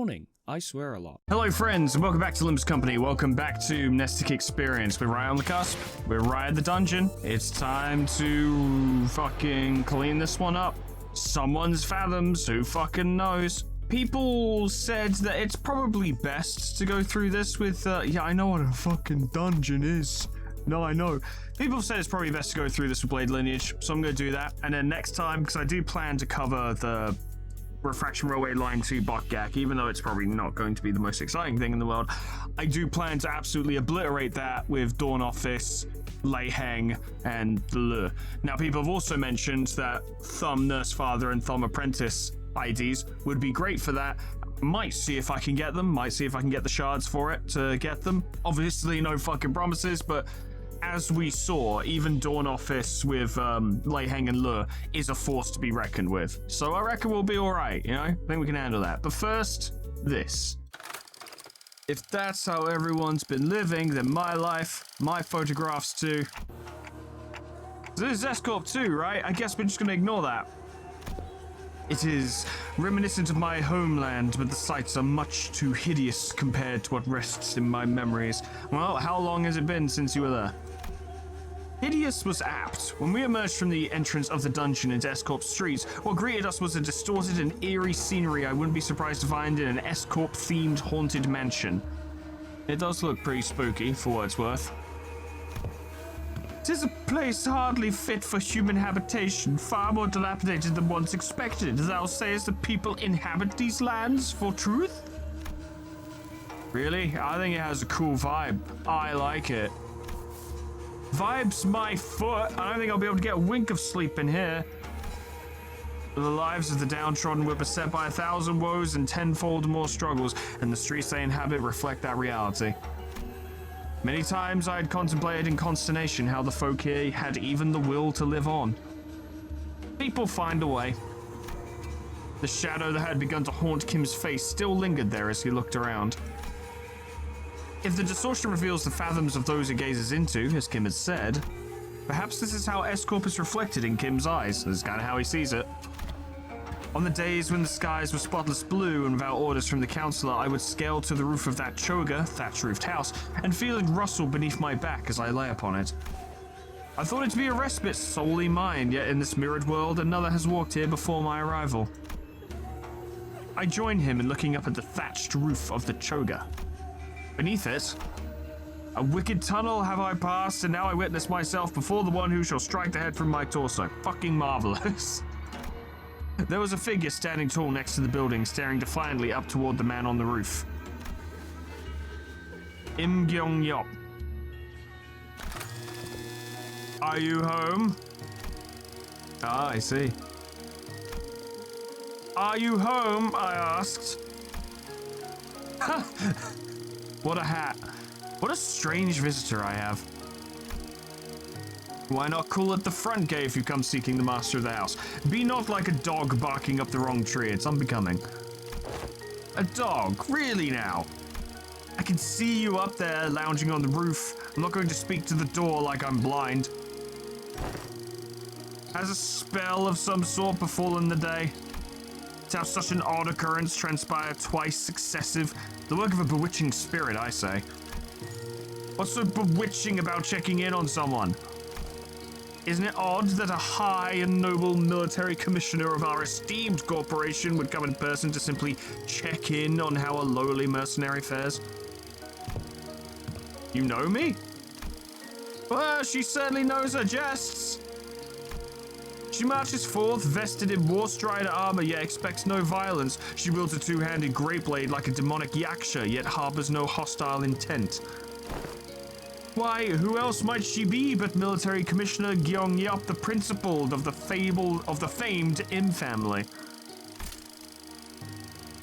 yawning. I swear a lot. Hello friends, and welcome back to Limbus Company. Welcome back to Nestic Experience. We're right on the cusp. We're right at the dungeon. It's time to fucking clean this one up. Someone's fathoms, who fucking knows? People said that it's probably best to go through this with, yeah, I know what a fucking dungeon is. No, I know. People said it's probably best to go through this with Blade Lineage, so I'm going to do that. And then next time, because I do plan to cover the Refraction Railway Line 2 Bokgak, even though it's probably not going to be the most exciting thing in the world, I do plan to absolutely obliterate that with Dawn Office, Lei Heng, and Le. Now, people have also mentioned that Thumb Nurse Father and Thumb Apprentice IDs would be great for that. Might see if I can get them, might see if I can get the shards for it to get them. Obviously, no fucking promises, but as we saw, even Dawn Office with Lei Heng and Le is a force to be reckoned with. So I reckon we'll be alright, you know? I think we can handle that. But first, this. If that's how everyone's been living, then my life, my photographs too. This is S-Corp too, right? I guess we're just gonna ignore that. It is reminiscent of my homeland, but the sights are much too hideous compared to what rests in my memories. Well, how long has it been since you were there? Hideous was apt. When we emerged from the entrance of the dungeon into S-Corp streets, what greeted us was a distorted and eerie scenery I wouldn't be surprised to find in an S-Corp-themed haunted mansion. It does look pretty spooky, for what it's worth. 'Tis a place hardly fit for human habitation, far more dilapidated than once expected. Thou sayest the people inhabit these lands for truth? Really? I think it has a cool vibe. I like it. Vibe's my foot. I don't think I'll be able to get a wink of sleep in here. The lives of the downtrodden were beset by 1,000 woes and tenfold more struggles, and the streets they inhabit reflect that reality. Many times I had contemplated in consternation how the folk here had even the will to live on. People find a way. The shadow that had begun to haunt Kim's face still lingered there as he looked around. If the distortion reveals the fathoms of those it gazes into, as Kim had said, perhaps this is how S-Corp is reflected in Kim's eyes. This is kind of how he sees it. On the days when the skies were spotless blue and without orders from the counselor, I would scale to the roof of that choga, thatch-roofed house, and feel it rustle beneath my back as I lay upon it. I thought it to be a respite solely mine, yet in this mirrored world, another has walked here before my arrival. I join him in looking up at the thatched roof of the choga. Beneath it, a wicked tunnel have I passed, and now I witness myself before the one who shall strike the head from my torso. Fucking marvelous. There was a figure standing tall next to the building, staring defiantly up toward the man on the roof. Im Gyong Yop. Are you home? Ah, I see. Are you home? I asked. What a hat. What a strange visitor I have. Why not call it the front gate if you come seeking the master of the house? Be not like a dog barking up the wrong tree, it's unbecoming. A dog? Really now? I can see you up there lounging on the roof. I'm not going to speak to the door like I'm blind. Has a spell of some sort befallen the day? To have such an odd occurrence transpire twice successive, the work of a bewitching spirit, I say. What's so bewitching about checking in on someone? Isn't it odd that a high and noble military commissioner of our esteemed corporation would come in person to simply check in on how a lowly mercenary fares? You know me? Well, she certainly knows her jests. She marches forth, vested in war-strider armor, yet expects no violence. She wields a two-handed great blade like a demonic yaksha, yet harbors no hostile intent. Why, who else might she be but Military Commissioner Gyeong Yop, the principal of the famed Im family?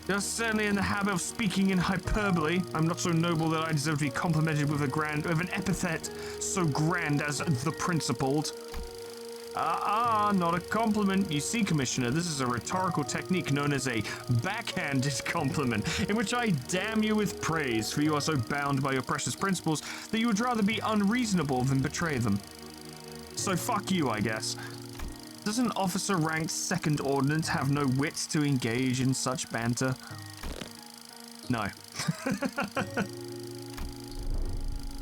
You're certainly in the habit of speaking in hyperbole. I'm not so noble that I deserve to be complimented with an epithet so grand as the principled. Not a compliment. You see, Commissioner, this is a rhetorical technique known as a backhanded compliment, in which I damn you with praise, for you are so bound by your precious principles that you would rather be unreasonable than betray them. So fuck you, I guess. Does an officer ranked 2nd Ordnance have no wit to engage in such banter? No.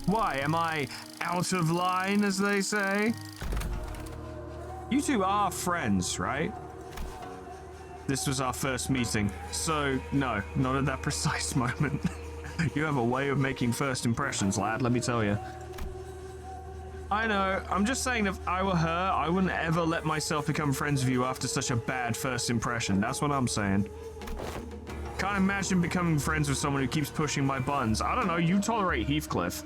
Why? Am I out of line, as they say? You two are friends, right? This was our first meeting, so no, not at that precise moment. You have a way of making first impressions, lad, let me tell you. I know, I'm just saying if I were her, I wouldn't ever let myself become friends with you after such a bad first impression. That's what I'm saying. Can't imagine becoming friends with someone who keeps pushing my buttons. I don't know, you tolerate Heathcliff.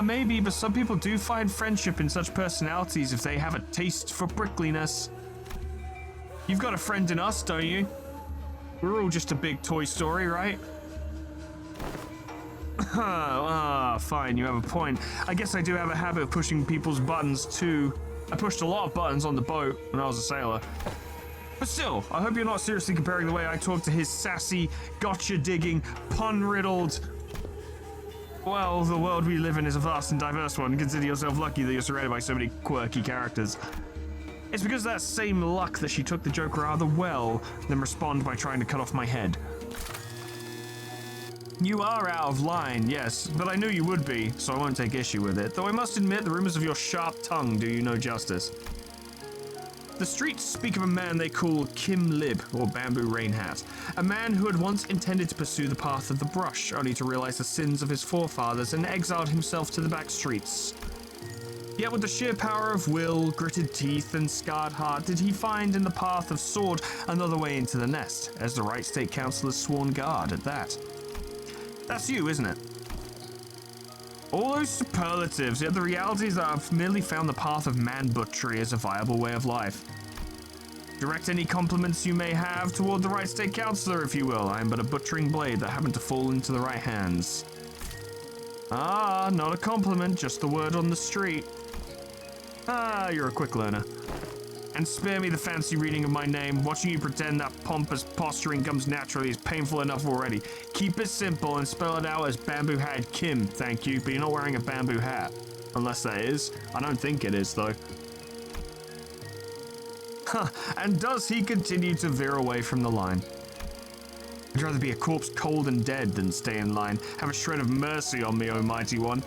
Maybe, but some people do find friendship in such personalities if they have a taste for prickliness. You've got a friend in us, don't you? We're all just a big Toy Story, right? Fine, you have a point. I guess I do have a habit of pushing people's buttons too. I pushed a lot of buttons on the boat when I was a sailor. But still, I hope you're not seriously comparing the way I talk to his sassy, gotcha-digging, pun-riddled... Well, the world we live in is a vast and diverse one. Consider yourself lucky that you're surrounded by so many quirky characters. It's because of that same luck that she took the joke rather well, then responded by trying to cut off my head. You are out of line, yes, but I knew you would be, so I won't take issue with it, though I must admit the rumors of your sharp tongue do you no justice. The streets speak of a man they call Kim Lib, or Bamboo Rain Hat, a man who had once intended to pursue the path of the brush, only to realize the sins of his forefathers and exiled himself to the back streets. Yet with the sheer power of will, gritted teeth, and scarred heart, did he find in the path of sword another way into the nest, as the right state councillor's sworn guard at that. That's you, isn't it? All those superlatives, yet the reality is that I've merely found the path of man-butchery as a viable way of life. Direct any compliments you may have toward the right state councillor, if you will. I am but a butchering blade that happened to fall into the right hands. Ah, not a compliment, just the word on the street. Ah, you're a quick learner. And spare me the fancy reading of my name. Watching you pretend that pompous posturing comes naturally is painful enough already. Keep it simple and spell it out as Bamboo Hat Kim, thank you, but you're not wearing a bamboo hat. Unless that is. I don't think it is, though. Huh, and does he continue to veer away from the line? I'd rather be a corpse cold and dead than stay in line. Have a shred of mercy on me, oh mighty one.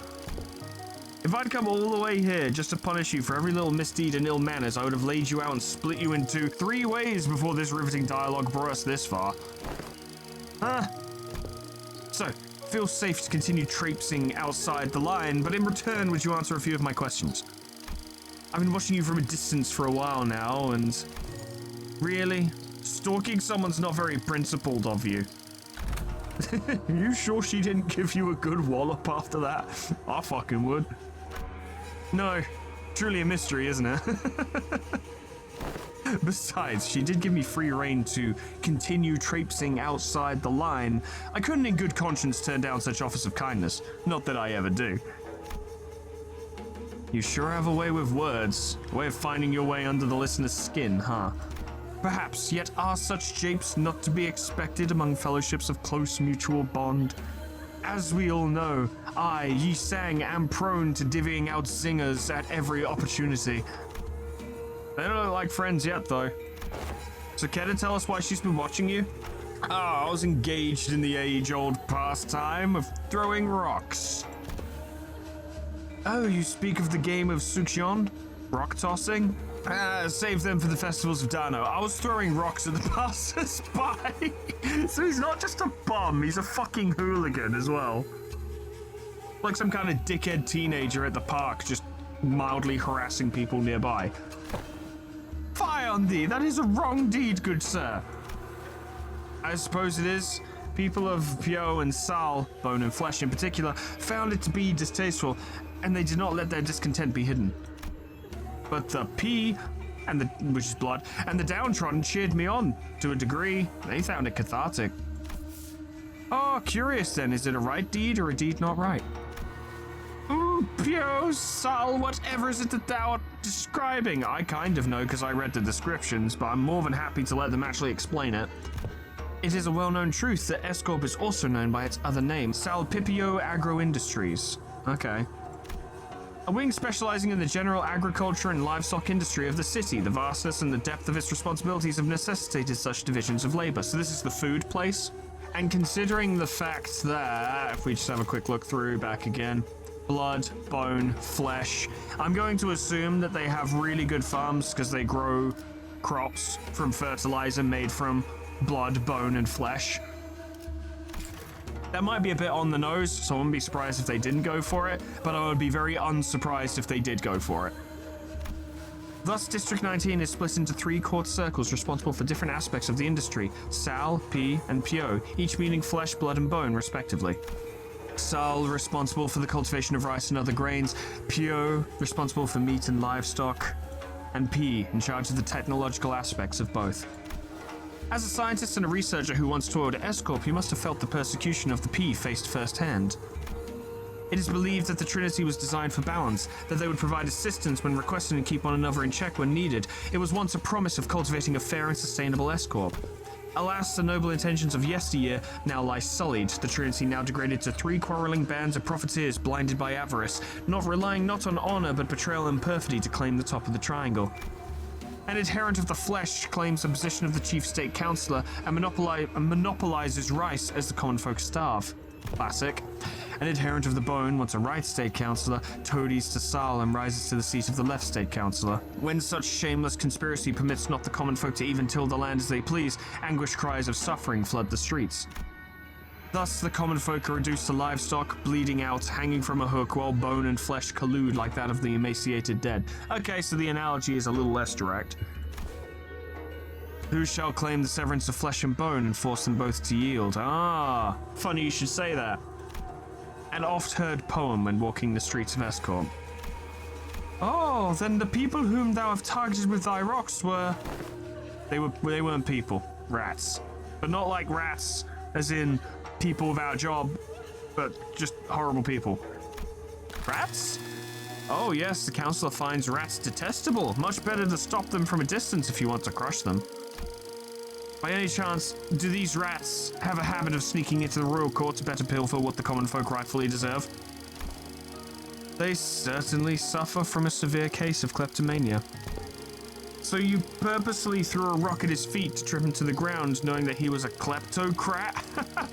If I'd come all the way here just to punish you for every little misdeed and ill manners, I would have laid you out and split you into 3 ways before this riveting dialogue brought us this far. So, feel safe to continue traipsing outside the line, but in return, would you answer a few of my questions? I've been watching you from a distance for a while now, and... Really? Stalking someone's not very principled of you. You sure she didn't give you a good wallop after that? I fucking would. No, truly a mystery, isn't it? Besides, she did give me free rein to continue traipsing outside the line. I couldn't in good conscience turn down such offers of kindness. Not that I ever do. You sure have a way with words. A way of finding your way under the listener's skin, huh? Perhaps, yet are such japes not to be expected among fellowships of close mutual bond? As we all know, I, Yi Sang, am prone to divvying out zingers at every opportunity. They don't look like friends yet, though. So care to tell us why she's been watching you? I was engaged in the age-old pastime of throwing rocks. Oh, you speak of the game of Sukshion? Rock tossing? Save them for the festivals of Dano. I was throwing rocks at the passers-by. So he's not just a bum, he's a fucking hooligan as well. Like some kind of dickhead teenager at the park, just mildly harassing people nearby. Fie on thee, that is a wrong deed, good sir. I suppose it is. People of Pyo and Sal, bone and flesh in particular, found it to be distasteful, and they did not let their discontent be hidden. But the P, which is blood, and the downtrodden cheered me on, to a degree. They found it cathartic. Oh, curious then, is it a right deed or a deed not right? Pyo, Sal, whatever is it that thou art describing? I kind of know because I read the descriptions, but I'm more than happy to let them actually explain it. It is a well-known truth that Escorp is also known by its other name, Salpipio Agro Industries. Okay. A wing specializing in the general agriculture and livestock industry of the city. The vastness and the depth of its responsibilities have necessitated such divisions of labor. So this is the food place? And considering the fact that, if we just have a quick look through back again, blood, bone, flesh, I'm going to assume that they have really good farms because they grow crops from fertilizer made from blood, bone, and flesh. That might be a bit on the nose, so I wouldn't be surprised if they didn't go for it, but I would be very unsurprised if they did go for it. Thus, District 19 is split into 3 court circles responsible for different aspects of the industry: Sal, P, and Pio, each meaning flesh, blood, and bone, respectively. Sal, responsible for the cultivation of rice and other grains; Pio, responsible for meat and livestock; and P, in charge of the technological aspects of both. As a scientist and a researcher who once toiled at S-Corp, you must have felt the persecution of the P faced firsthand. It is believed that the Trinity was designed for balance, that they would provide assistance when requested and keep one another in check when needed. It was once a promise of cultivating a fair and sustainable S-Corp. Alas, the noble intentions of yesteryear now lie sullied, the Trinity now degraded to 3 quarreling bands of profiteers blinded by avarice, relying not on honor but betrayal and perfidy to claim the top of the triangle. An adherent of the flesh claims the position of the chief state councillor and monopolizes rice as the common folk starve. Classic. An adherent of the bone, once a right state councillor, toadies to Sal and rises to the seat of the left state councillor. When such shameless conspiracy permits not the common folk to even till the land as they please, anguished cries of suffering flood the streets. Thus, the common folk are reduced to livestock, bleeding out, hanging from a hook, while bone and flesh collude like that of the emaciated dead. Okay, so the analogy is a little less direct. Who shall claim the severance of flesh and bone and force them both to yield? Ah, funny you should say that. An oft-heard poem when walking the streets of S-Corp. Oh, then the people whom thou have targeted with thy rocks were... They weren't people. Rats. But not like rats, as in people without a job, but just horrible people. Rats? Oh yes, the councillor finds rats detestable. Much better to stop them from a distance if you want to crush them. By any chance, do these rats have a habit of sneaking into the royal court to better pilfer what the common folk rightfully deserve? They certainly suffer from a severe case of kleptomania. So you purposely threw a rock at his feet to trip him to the ground, knowing that he was a kleptocrat?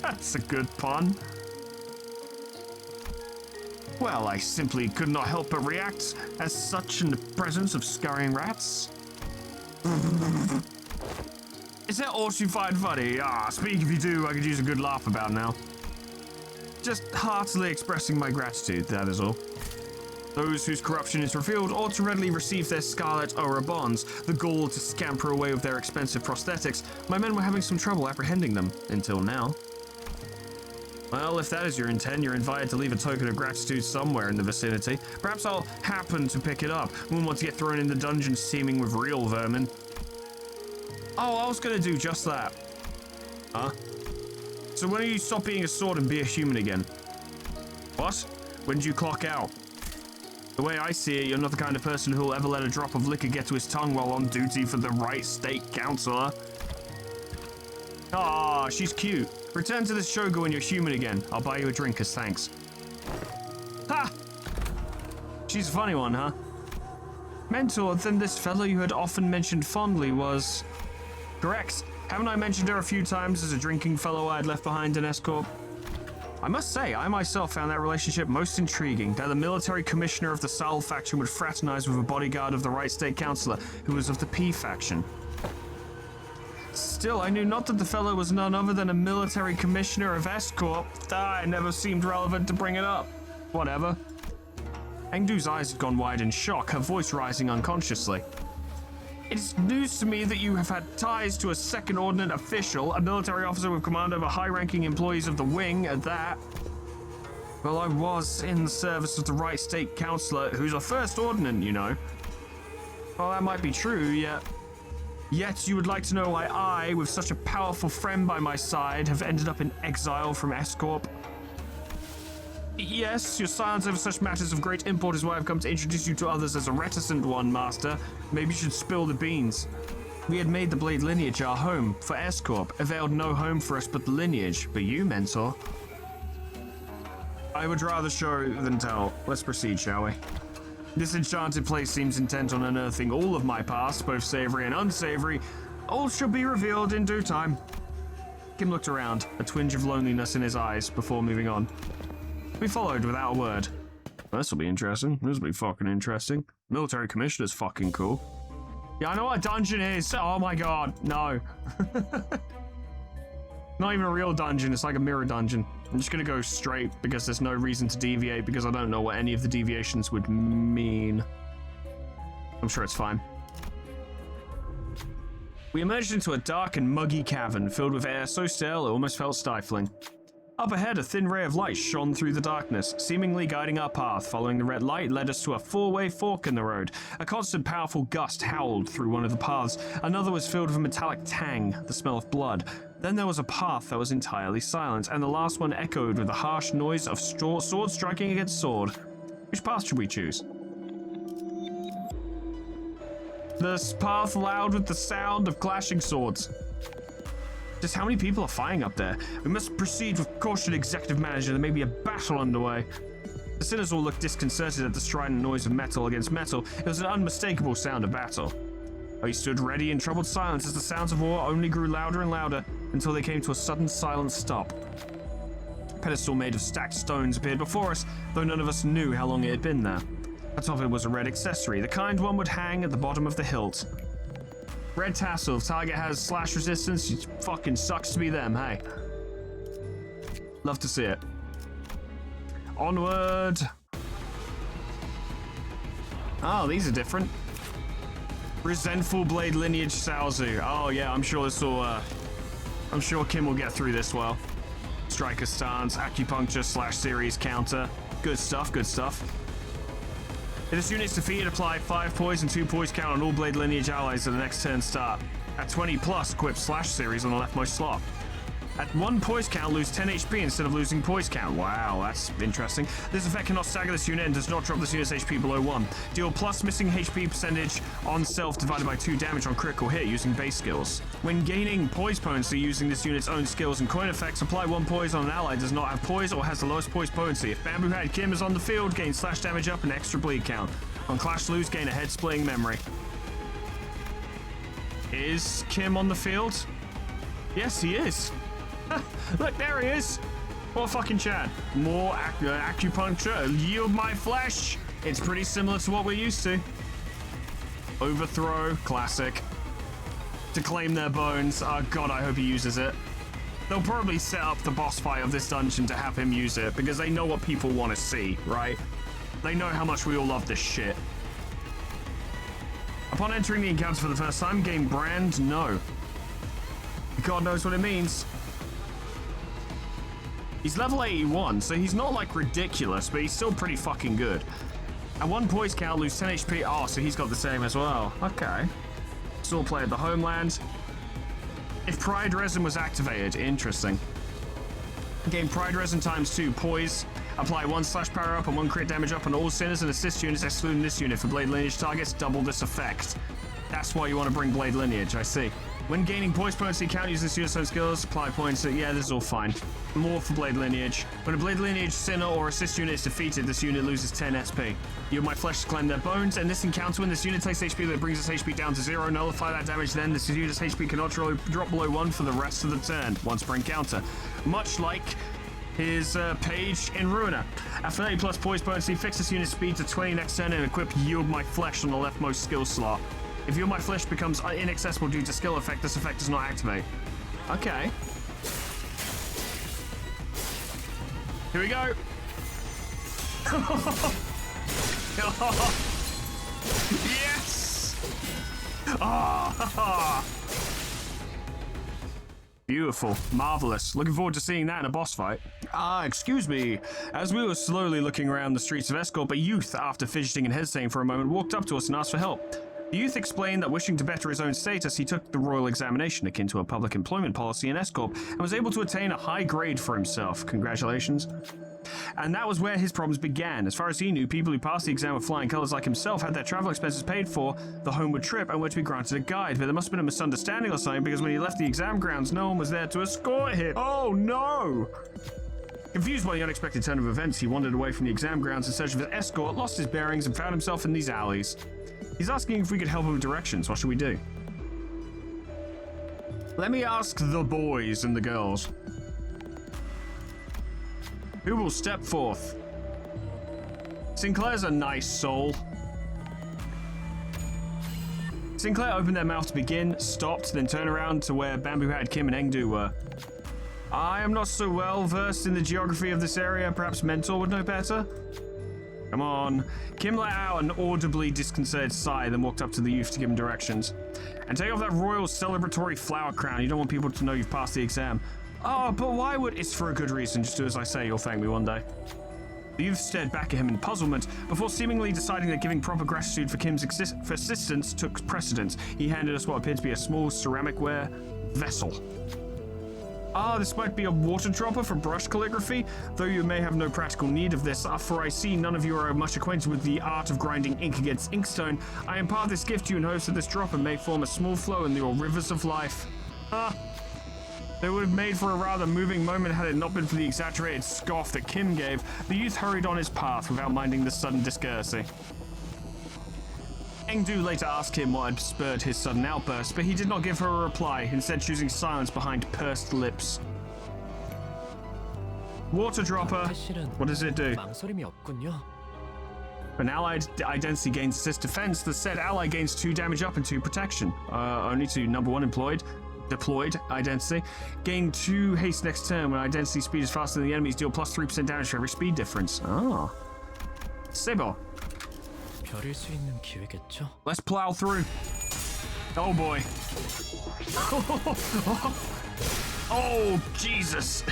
That's a good pun. Well, I simply could not help but react as such in the presence of scurrying rats. Is that all you find funny? Speak if you do, I could use a good laugh about now. Just heartily expressing my gratitude, that is all. Those whose corruption is revealed ought to readily receive their scarlet aura bonds, the gall to scamper away with their expensive prosthetics. My men were having some trouble apprehending them, until now. Well, if that is your intent, you're invited to leave a token of gratitude somewhere in the vicinity. Perhaps I'll happen to pick it up. Wouldn't want to get thrown in the dungeon teeming with real vermin. Oh, I was gonna do just that. Huh? So when do you stop being a sword and be a human again? What? When did you clock out? The way I see it, you're not the kind of person who'll ever let a drop of liquor get to his tongue while on duty for the right state councillor. Ah, she's cute. Return to the Shogun when you're human again. I'll buy you a drink as thanks. Ha! She's a funny one, huh? Mentor, then this fellow you had often mentioned fondly was... Correct. Haven't I mentioned her a few times as a drinking fellow I had left behind in S-Corp? I must say, I myself found that relationship most intriguing, that the military commissioner of the Sal faction would fraternize with a bodyguard of the right state councillor, who was of the P faction. Still, I knew not that the fellow was none other than a military commissioner of S-Corp. It never seemed relevant to bring it up. Whatever. Engdu's eyes had gone wide in shock, her voice rising unconsciously. It is news to me that you have had ties to a second ordnance official, a military officer with command over high-ranking employees of the wing, at that. Well, I was in the service of the right state councillor, who's a first ordnance, you know. Well, that might be true, yet you would like to know why I, with such a powerful friend by my side, have ended up in exile from S-Corp. Yes, your silence over such matters of great import is why I've come to introduce you to others as a reticent one, Master. Maybe you should spill the beans. We had made the Blade lineage our home, for S-Corp, availed no home for us but the lineage. But you, Mentor? I would rather show than tell. Let's proceed, shall we? This enchanted place seems intent on unearthing all of my past, both savory and unsavory. All shall be revealed in due time. Kim looked around, a twinge of loneliness in his eyes, before moving on. We followed without a word. This'll be interesting. This'll be fucking interesting. Military commissioner's fucking cool. Yeah, I know what a dungeon is. Oh my god, no. Not even a real dungeon, it's like a mirror dungeon. I'm just gonna go straight because there's no reason to deviate because I don't know what any of the deviations would mean. I'm sure it's fine. We emerged into a dark and muggy cavern filled with air so stale it almost felt stifling. Up ahead, a thin ray of light shone through the darkness, seemingly guiding our path. Following the red light led us to a four-way fork in the road. A constant, powerful gust howled through one of the paths. Another was filled with a metallic tang, the smell of blood. Then there was a path that was entirely silent, and the last one echoed with the harsh noise of sword striking against sword. Which path should we choose? This path loud with the sound of clashing swords. Just how many people are fighting up there? We must proceed with caution, executive manager. There may be a battle underway. The sinners all looked disconcerted at the strident noise of metal against metal. It was an unmistakable sound of battle. We stood ready in troubled silence as the sounds of war only grew louder and louder until they came to a sudden silent stop. A pedestal made of stacked stones appeared before us, though none of us knew how long it had been there. Atop it was a red accessory, the kind one would hang at the bottom of the hilt. Red tassel. If target has slash resistance, it fucking sucks to be them, hey. Love to see it. Onward. Oh, these are different. Resentful Blade Lineage Salzu. Oh yeah, I'm sure this will, I'm sure Kim will get through this well. Striker stance, acupuncture slash series counter. Good stuff, good stuff. If this unit's defeated, apply 5 poise and 2 poise count on all Blade Lineage allies at the next turn start. At 20 plus, equip slash series on the leftmost slot. At 1 poise count, lose 10 HP instead of losing poise count. Wow, that's interesting. This effect cannot stagger this unit and does not drop this unit's HP below 1. Deal plus missing HP percentage on self divided by 2 damage on critical hit using base skills. When gaining poise potency using this unit's own skills and coin effects, apply 1 poise on an ally does not have poise or has the lowest poise potency. If Bamboo Hat Kim is on the field, gain slash damage up and extra bleed count. On clash lose, gain a head splitting memory. Is Kim on the field? Yes, he is. Look, there he is. What a fucking Chad. More acupuncture. Yield my flesh. It's pretty similar to what we're used to. Overthrow. Classic. To claim their bones. Oh god, I hope he uses it. They'll probably set up the boss fight of this dungeon to have him use it because they know what people want to see, right? They know how much we all love this shit. Upon entering the encounter for the first time, gain brand no. God knows what it means. He's level 81, so he's not like ridiculous, but he's still pretty fucking good. At 1 poise count, lose 10 HP. Oh, so he's got the same as well. Okay. Still play at the homeland. If Pride Resin was activated, interesting. Gain Pride Resin times 2 poise. Apply 1 slash power up and 1 crit damage up on all sinners and assist units excluding this unit. For Blade Lineage targets, double this effect. That's why you want to bring Blade Lineage, I see. When gaining poise potency count using this unit's own skills, apply points. Yeah, this is all fine. More for Blade Lineage. When a Blade Lineage sinner or assist unit is defeated, this unit loses 10 SP. Yield my flesh to claim their bones, and this encounter when this unit takes HP that brings its HP down to 0, nullify that damage, then this unit's HP cannot drop below 1 for the rest of the turn, once per encounter. Much like his page in Ruiner. At 30 plus poise potency, fix this unit's speed to 20 next turn and equip Yield My Flesh on the leftmost skill slot. If Yield My Flesh becomes inaccessible due to skill effect, this effect does not activate. Okay. Here we go. Yes! Ah! Beautiful. Marvelous. Looking forward to seeing that in a boss fight. Excuse me. As we were slowly looking around the streets of Escorp, a youth, after fidgeting and hesitating for a moment, walked up to us and asked for help. The youth explained that wishing to better his own status, he took the royal examination akin to a public employment policy in Escorp and was able to attain a high grade for himself. Congratulations. And that was where his problems began. As far as he knew, people who passed the exam with flying colors like himself had their travel expenses paid for, the homeward trip, and were to be granted a guide. But there must have been a misunderstanding or something, because when he left the exam grounds, no one was there to escort him. Oh no! Confused by the unexpected turn of events, he wandered away from the exam grounds in search of his escort, lost his bearings, and found himself in these alleys. He's asking if we could help him with directions. What should we do? Let me ask the boys and the girls. Who will step forth? Sinclair's a nice soul. Sinclair opened their mouth to begin, stopped, then turned around to where Bamboo Hat, Kim, and Engdu were. I am not so well versed in the geography of this area. Perhaps Mentor would know better? Come on. Kim let out an audibly disconcerted sigh, then walked up to the youth to give him directions. And take off that royal celebratory flower crown. You don't want people to know you've passed the exam. Oh, but why would... It's for a good reason. Just do as I say, you'll thank me one day. The youth stared back at him in puzzlement, before seemingly deciding that giving proper gratitude for Kim's assistance took precedence. He handed us what appeared to be a small ceramicware vessel. Ah, this might be a water dropper for brush calligraphy, though you may have no practical need of this, for I see none of you are much acquainted with the art of grinding ink against inkstone. I impart this gift to you in hopes that this dropper may form a small flow in your rivers of life. They would have made for a rather moving moment had it not been for the exaggerated scoff that Kim gave. The youth hurried on his path without minding the sudden discourtesy. Engdu later asked him what had spurred his sudden outburst, but he did not give her a reply, instead choosing silence behind pursed lips. Water dropper. What does it do? When allied identity gains assist defense, the said ally gains 2 damage up and 2 protection. Only to number 1 deployed identity. Gain 2 haste next turn. When identity speed is faster than the enemies, deal plus 3% damage for every speed difference. Oh. Sebo. Let's plow through. Oh boy. Oh, Jesus.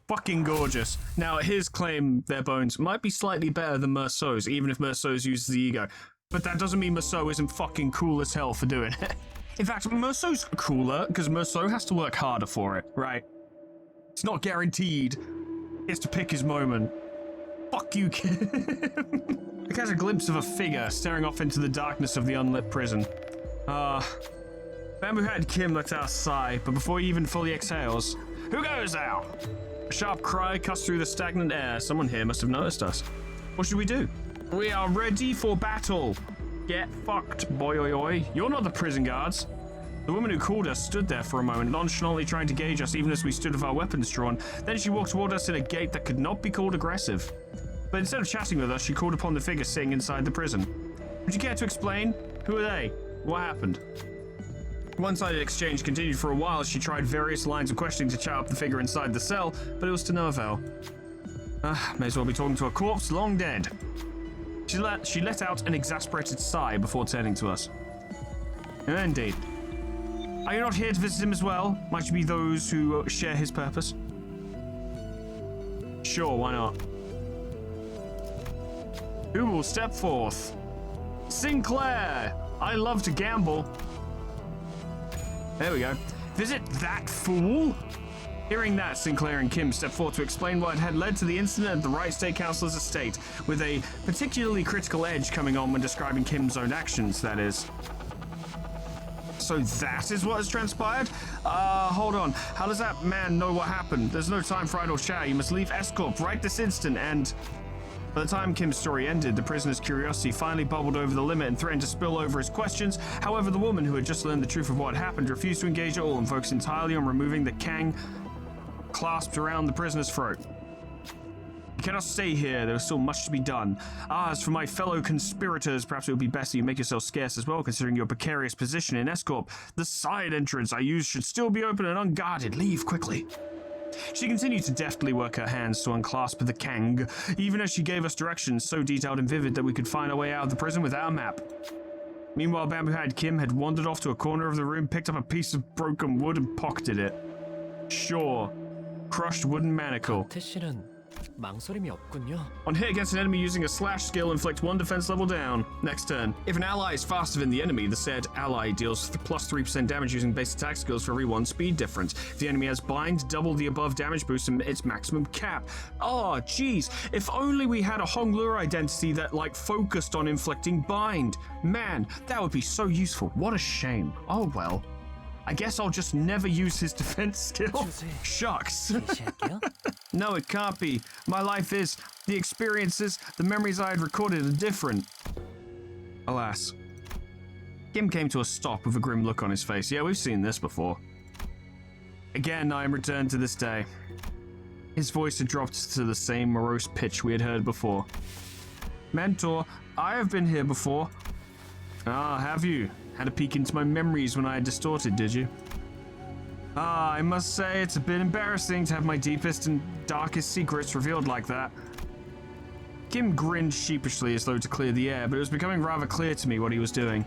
Fucking gorgeous. Now, his claim their bones might be slightly better than Merceau's, even if Merceau's uses the ego. But that doesn't mean Merceau isn't fucking cool as hell for doing it. In fact, Merceau's cooler, because Merceau has to work harder for it, right? It's not guaranteed. He has to pick his moment. Fuck you, kid. He has a glimpse of a figure staring off into the darkness of the unlit prison. Bamboo Hat Kim lets out a sigh, but before he even fully exhales, who goes out? A sharp cry cuts through the stagnant air. Someone here must have noticed us. What should we do? We are ready for battle. Get fucked, boy oi oi. You're not the prison guards. The woman who called us stood there for a moment, nonchalantly trying to gauge us even as we stood with our weapons drawn. Then she walked toward us in a gait that could not be called aggressive. But instead of chatting with us, she called upon the figure sitting inside the prison. Would you care to explain? Who are they? What happened? One-sided exchange continued for a while as she tried various lines of questioning to chat up the figure inside the cell, but it was to no avail. May as well be talking to a corpse long dead. She let out an exasperated sigh before turning to us. Indeed. Are you not here to visit him as well? Might you be those who share his purpose? Sure, why not? Who will step forth? Sinclair! I love to gamble. There we go. Visit that fool? Hearing that, Sinclair and Kim stepped forth to explain what had led to the incident at the Wright State Councilor's estate, with a particularly critical edge coming on when describing Kim's own actions, that is. So that is what has transpired? Hold on. How does that man know what happened? There's no time for idle chat. You must leave Escorp right this instant, and... By the time Kim's story ended, the prisoner's curiosity finally bubbled over the limit and threatened to spill over his questions. However, the woman, who had just learned the truth of what happened, refused to engage at all and focused entirely on removing the Kang clasped around the prisoner's throat. You cannot stay here. There is still much to be done. As for my fellow conspirators, perhaps it would be best that you make yourself scarce as well, considering your precarious position in Escorp. The side entrance I used should still be open and unguarded. Leave quickly. She continued to deftly work her hands to unclasp the Kang, even as she gave us directions so detailed and vivid that we could find our way out of the prison without a map. Meanwhile, Bamboo Hat Kim had wandered off to a corner of the room, picked up a piece of broken wood and pocketed it. Sure. Crushed wooden manacle. On hit against an enemy using a slash skill, inflict 1 defense level down. Next turn. If an ally is faster than the enemy, the said ally deals plus 3% damage using base attack skills for every 1 speed difference. If the enemy has bind, double the above damage boost and its maximum cap. Oh, jeez. If only we had a Honglure identity that, focused on inflicting bind. Man, that would be so useful. What a shame. Oh, well. I guess I'll just never use his defense skill. Shucks. No, it can't be. My life is. The experiences, the memories I had recorded are different. Alas. Kim came to a stop with a grim look on his face. Yeah, we've seen this before. Again, I am returned to this day. His voice had dropped to the same morose pitch we had heard before. Mentor, I have been here before. Ah, have you? Had a peek into my memories when I had distorted, did you? Ah, I must say it's a bit embarrassing to have my deepest and darkest secrets revealed like that. Kim grinned sheepishly as though to clear the air, but it was becoming rather clear to me what he was doing.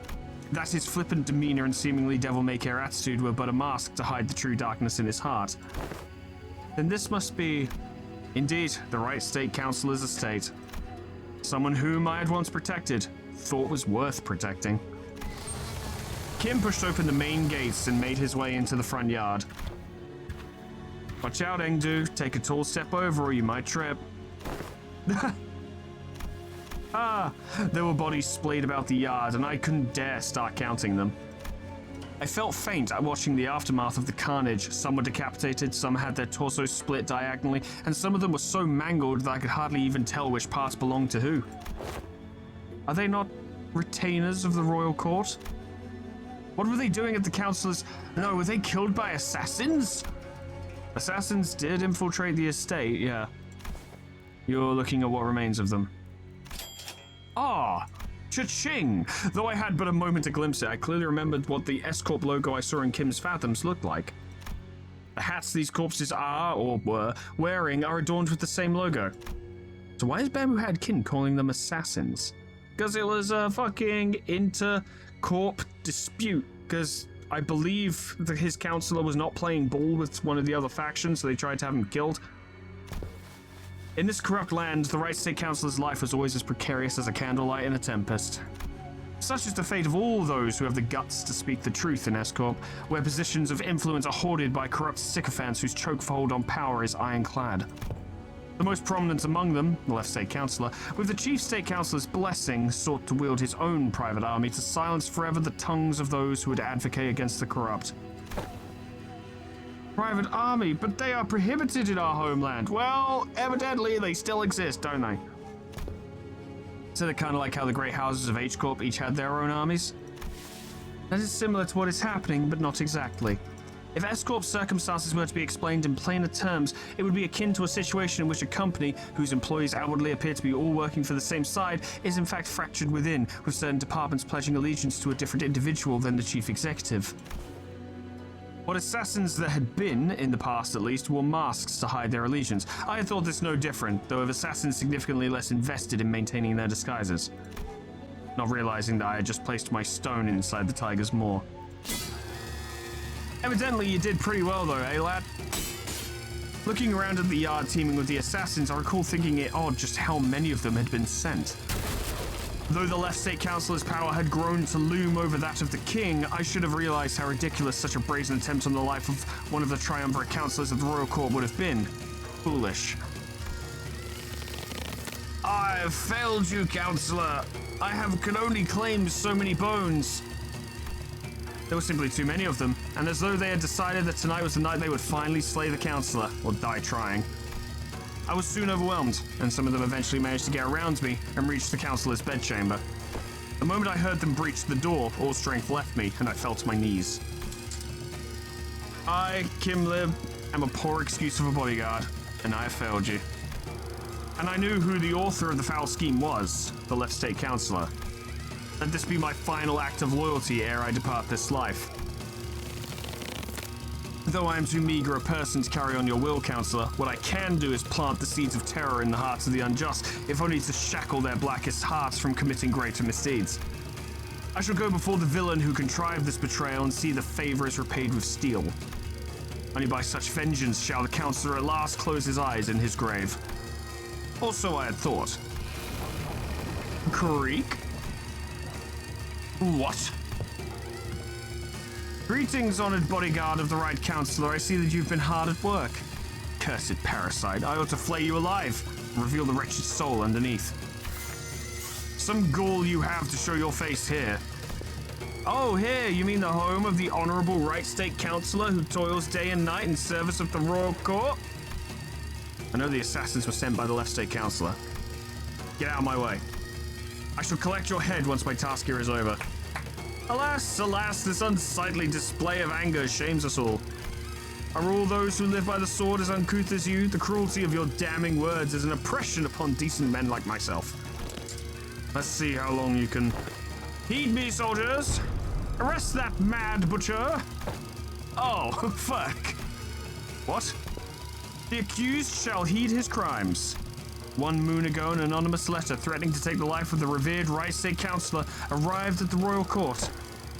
That his flippant demeanor and seemingly devil-may-care attitude were but a mask to hide the true darkness in his heart. Then this must be, indeed, the right state councilor's estate. Someone whom I had once protected, thought was worth protecting. Kim pushed open the main gates and made his way into the front yard. Watch out, Engdu. Take a tall step over or you might trip. There were bodies splayed about the yard, and I couldn't dare start counting them. I felt faint at watching the aftermath of the carnage. Some were decapitated, some had their torsos split diagonally, and some of them were so mangled that I could hardly even tell which parts belonged to who. Are they not retainers of the royal court? What were they doing at the councilors? No, were they killed by assassins? Assassins did infiltrate the estate, yeah. You're looking at what remains of them. Ah, cha-ching! Though I had but a moment to glimpse it, I clearly remembered what the S-Corp logo I saw in Kim's Fathoms looked like. The hats these corpses are, or were, wearing are adorned with the same logo. So why is Bamboo Head Kin calling them assassins? Because it was a fucking inter-corp dispute, because I believe that his counselor was not playing ball with one of the other factions, so they tried to have him killed. In this corrupt land, the right state councilor's life was always as precarious as a candlelight in a tempest. Such is the fate of all those who have the guts to speak the truth in S-Corp, where positions of influence are hoarded by corrupt sycophants whose chokehold on power is ironclad. The most prominent among them, the left state councilor, with the chief state councilor's blessing, sought to wield his own private army to silence forever the tongues of those who would advocate against the corrupt. Private army, but they are prohibited in our homeland. Well, evidently they still exist, don't they? So they're kind of like how the great houses of H-Corp each had their own armies? That is similar to what is happening, but not exactly. If S-Corp's circumstances were to be explained in plainer terms, it would be akin to a situation in which a company, whose employees outwardly appear to be all working for the same side, is in fact fractured within, with certain departments pledging allegiance to a different individual than the chief executive. What assassins there had been, in the past at least, wore masks to hide their allegiance. I had thought this no different, though of assassins significantly less invested in maintaining their disguises. Not realizing that I had just placed my stone inside the tiger's maw. Evidently you did pretty well though, eh lad? Looking around at the yard teeming with the assassins, I recall thinking it odd just how many of them had been sent. Though the left state councilor's power had grown to loom over that of the king, I should have realized how ridiculous such a brazen attempt on the life of one of the triumvirate councilors of the royal court would have been. Foolish. I have failed you, councillor. can only claim so many bones. There were simply too many of them, and as though they had decided that tonight was the night they would finally slay the councillor, or die trying. I was soon overwhelmed, and some of them eventually managed to get around me and reach the councillor's bedchamber. The moment I heard them breach the door, all strength left me, and I fell to my knees. I, Kim Lib, am a poor excuse of a bodyguard, and I have failed you. And I knew who the author of the foul scheme was, the left state councillor. Let this be my final act of loyalty ere I depart this life. Though I am too meager a person to carry on your will, councillor, what I can do is plant the seeds of terror in the hearts of the unjust, if only to shackle their blackest hearts from committing greater misdeeds. I shall go before the villain who contrived this betrayal and see the favour is repaid with steel. Only by such vengeance shall the councillor at last close his eyes in his grave. Or so I had thought. Creek? What? Greetings, honoured bodyguard of the right councillor. I see that you've been hard at work. Cursed parasite, I ought to flay you alive and reveal the wretched soul underneath. Some gall you have to show your face here. Oh, here, you mean the home of the Honorable Right State Councillor who toils day and night in service of the royal court? I know the assassins were sent by the Left State Councillor. Get out of my way. I shall collect your head once my task here is over. Alas, alas, this unsightly display of anger shames us all. Are all those who live by the sword as uncouth as you? The cruelty of your damning words is an oppression upon decent men like myself. Let's see how long you can... Heed me, soldiers! Arrest that mad butcher! Oh, fuck. What? The accused shall heed his crimes. 1 moon ago, an anonymous letter threatening to take the life of the revered Right State Councillor arrived at the royal court.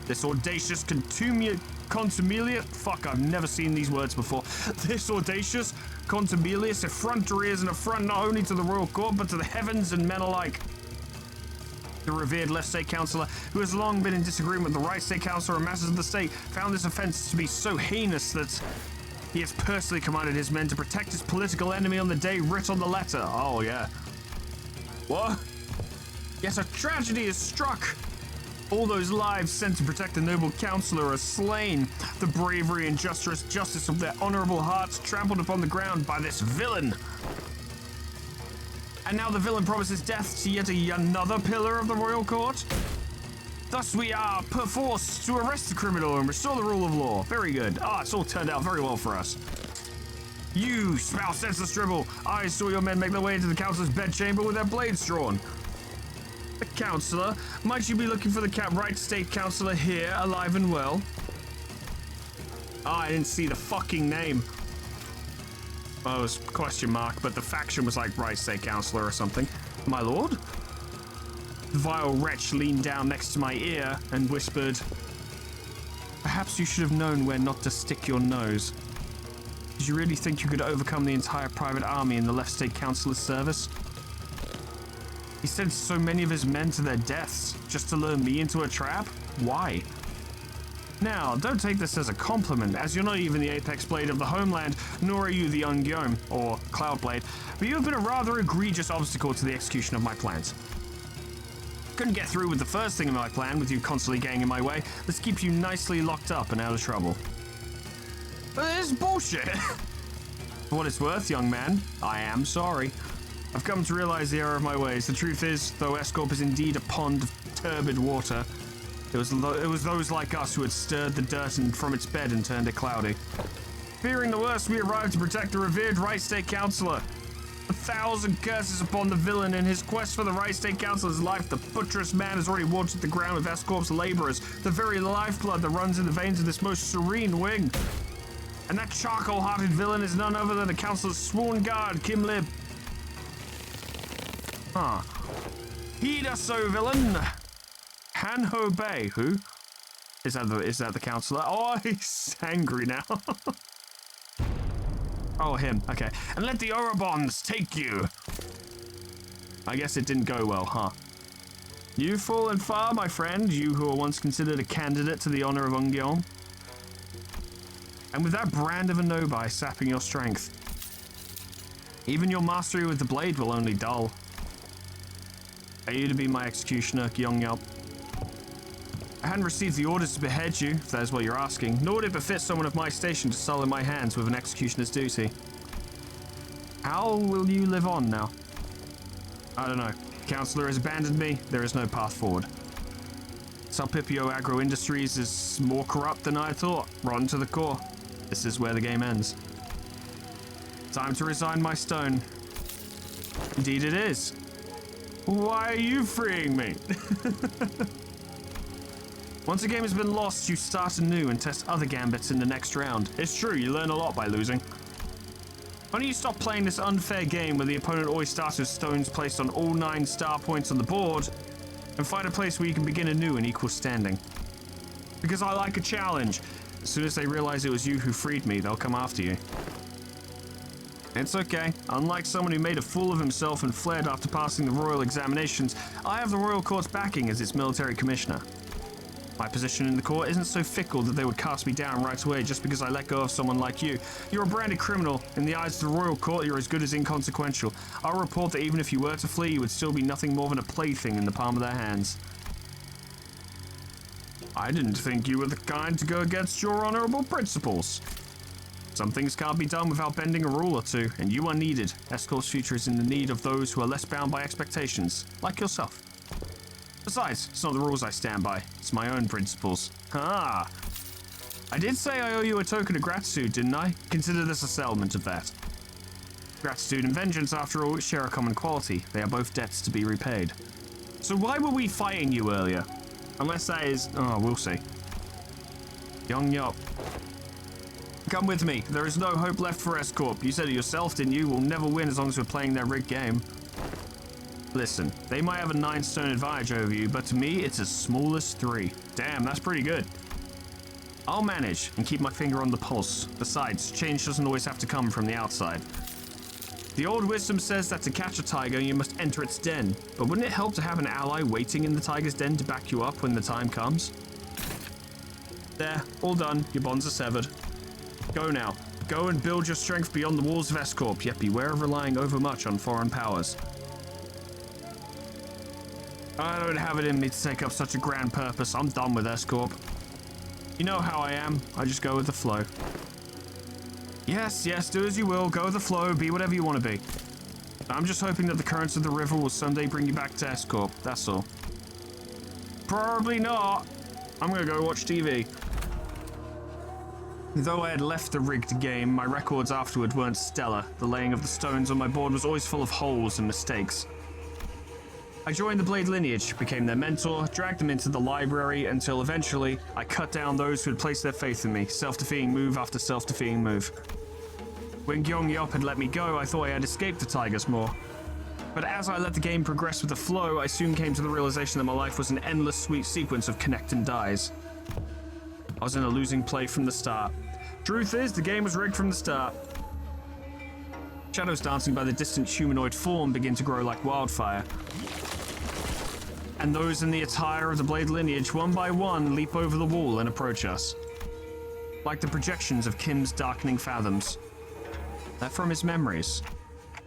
This audacious fuck, I've never seen these words before. This audacious, contumelious effrontery is an affront not only to the royal court, but to the heavens and men alike. The revered Left State Councillor, who has long been in disagreement with the Right State Councillor and masses of the state, found this offence to be so heinous that he has personally commanded his men to protect his political enemy on the day writ on the letter. Oh, yeah. What? Yet a tragedy is struck. All those lives sent to protect the noble councillor are slain. The bravery and justice of their honourable hearts trampled upon the ground by this villain. And now the villain promises death to yet another pillar of the royal court? Thus we are perforce to arrest the criminal and restore the rule of law. Very good. It's all turned out very well for us. You, spout senseless dribble. I saw your men make their way into the councillor's bedchamber with their blades drawn. The councillor? Might you be looking for the Right State Councillor here, alive and well? I didn't see the fucking name. Well, it was question mark, but the faction was like Right State Councillor or something. My lord? The vile wretch leaned down next to my ear and whispered, "Perhaps you should have known where not to stick your nose. Did you really think you could overcome the entire private army in the Left State Councillor's service? He sent so many of his men to their deaths just to lure me into a trap? Why? Now, don't take this as a compliment, as you're not even the apex blade of the homeland, nor are you the Ungyom, or Cloud Blade, but you have been a rather egregious obstacle to the execution of my plans. Couldn't get through with the first thing in my plan, with you constantly getting in my way. Let's keep you nicely locked up and out of trouble." But this is bullshit! For what it's worth, young man, I am sorry. I've come to realize the error of my ways. The truth is, though Escorp is indeed a pond of turbid water, it was those like us who had stirred the dirt from its bed and turned it cloudy. Fearing the worst, we arrived to protect the revered Right State Councillor. 1,000 curses upon the villain. In his quest for the Right State Councillor's life, the butcherous man has already watered the ground with Escorp's labourers, the very lifeblood that runs in the veins of this most serene wing. And that charcoal-hearted villain is none other than the Councillor's sworn guard, Kim Lib. Heed us, so villain. Han Ho Bei, who? Is that the councillor? Oh, he's angry now. Oh, him. Okay. And let the Orobons take you. I guess it didn't go well, huh? You've fallen far, my friend, you who were once considered a candidate to the honor of Ungyeom. And with that brand of a nobai sapping your strength, even your mastery with the blade will only dull. Are you to be my executioner, Gyeongyup? I hadn't received the orders to behead you, if that is what you're asking, nor would it befit someone of my station to sully my hands with an executioner's duty. How will you live on now? I don't know. Councillor has abandoned me. There is no path forward. Salpipio Agro Industries is more corrupt than I thought, rotten to the core. This is where the game ends. Time to resign my stone. Indeed it is. Why are you freeing me? Once a game has been lost, you start anew and test other gambits in the next round. It's true, you learn a lot by losing. Why don't you stop playing this unfair game where the opponent always starts with stones placed on all 9 star points on the board, and find a place where you can begin anew in equal standing? Because I like a challenge. As soon as they realize it was you who freed me, they'll come after you. It's okay. Unlike someone who made a fool of himself and fled after passing the royal examinations, I have the royal court's backing as its military commissioner. My position in the court isn't so fickle that they would cast me down right away just because I let go of someone like you. You're a branded criminal. In the eyes of the royal court, you're as good as inconsequential. I'll report that even if you were to flee, you would still be nothing more than a plaything in the palm of their hands. I didn't think you were the kind to go against your honorable principles. Some things can't be done without bending a rule or two, and you are needed. Escort's future is in the need of those who are less bound by expectations, like yourself. Besides, it's not the rules I stand by, it's my own principles. Ah! I did say I owe you a token of gratitude, didn't I? Consider this a settlement of that. Gratitude and vengeance, after all, share a common quality. They are both debts to be repaid. So why were we fighting you earlier? Unless that is... oh, we'll see. Young Yop. Come with me. There is no hope left for S-Corp. You said it yourself, didn't you? We'll never win as long as we're playing their rigged game. Listen, they might have a 9-stone advantage over you, but to me, it's as small as 3. Damn, that's pretty good. I'll manage and keep my finger on the pulse. Besides, change doesn't always have to come from the outside. The old wisdom says that to catch a tiger, you must enter its den. But wouldn't it help to have an ally waiting in the tiger's den to back you up when the time comes? There, all done. Your bonds are severed. Go now. Go and build your strength beyond the walls of S-Corp, yet beware of relying overmuch on foreign powers. I don't have it in me to take up such a grand purpose. I'm done with S-Corp. You know how I am. I just go with the flow. Yes, do as you will. Go with the flow. Be whatever you want to be. I'm just hoping that the currents of the river will someday bring you back to S-Corp. That's all. Probably not. I'm gonna go watch TV. Though I had left the rigged game, my records afterward weren't stellar. The laying of the stones on my board was always full of holes and mistakes. I joined the Blade lineage, became their mentor, dragged them into the library, until eventually, I cut down those who had placed their faith in me, self-defeating move after self-defeating move. When Gyeong Yop had let me go, I thought I had escaped the Tigers more. But as I let the game progress with the flow, I soon came to the realization that my life was an endless sweet sequence of connect and dies. I was in a losing play from the start. Truth is, the game was rigged from the start. Shadows dancing by the distant humanoid form begin to grow like wildfire. And those in the attire of the Blade lineage, one by one, leap over the wall and approach us. Like the projections of Kim's darkening fathoms. They're from his memories.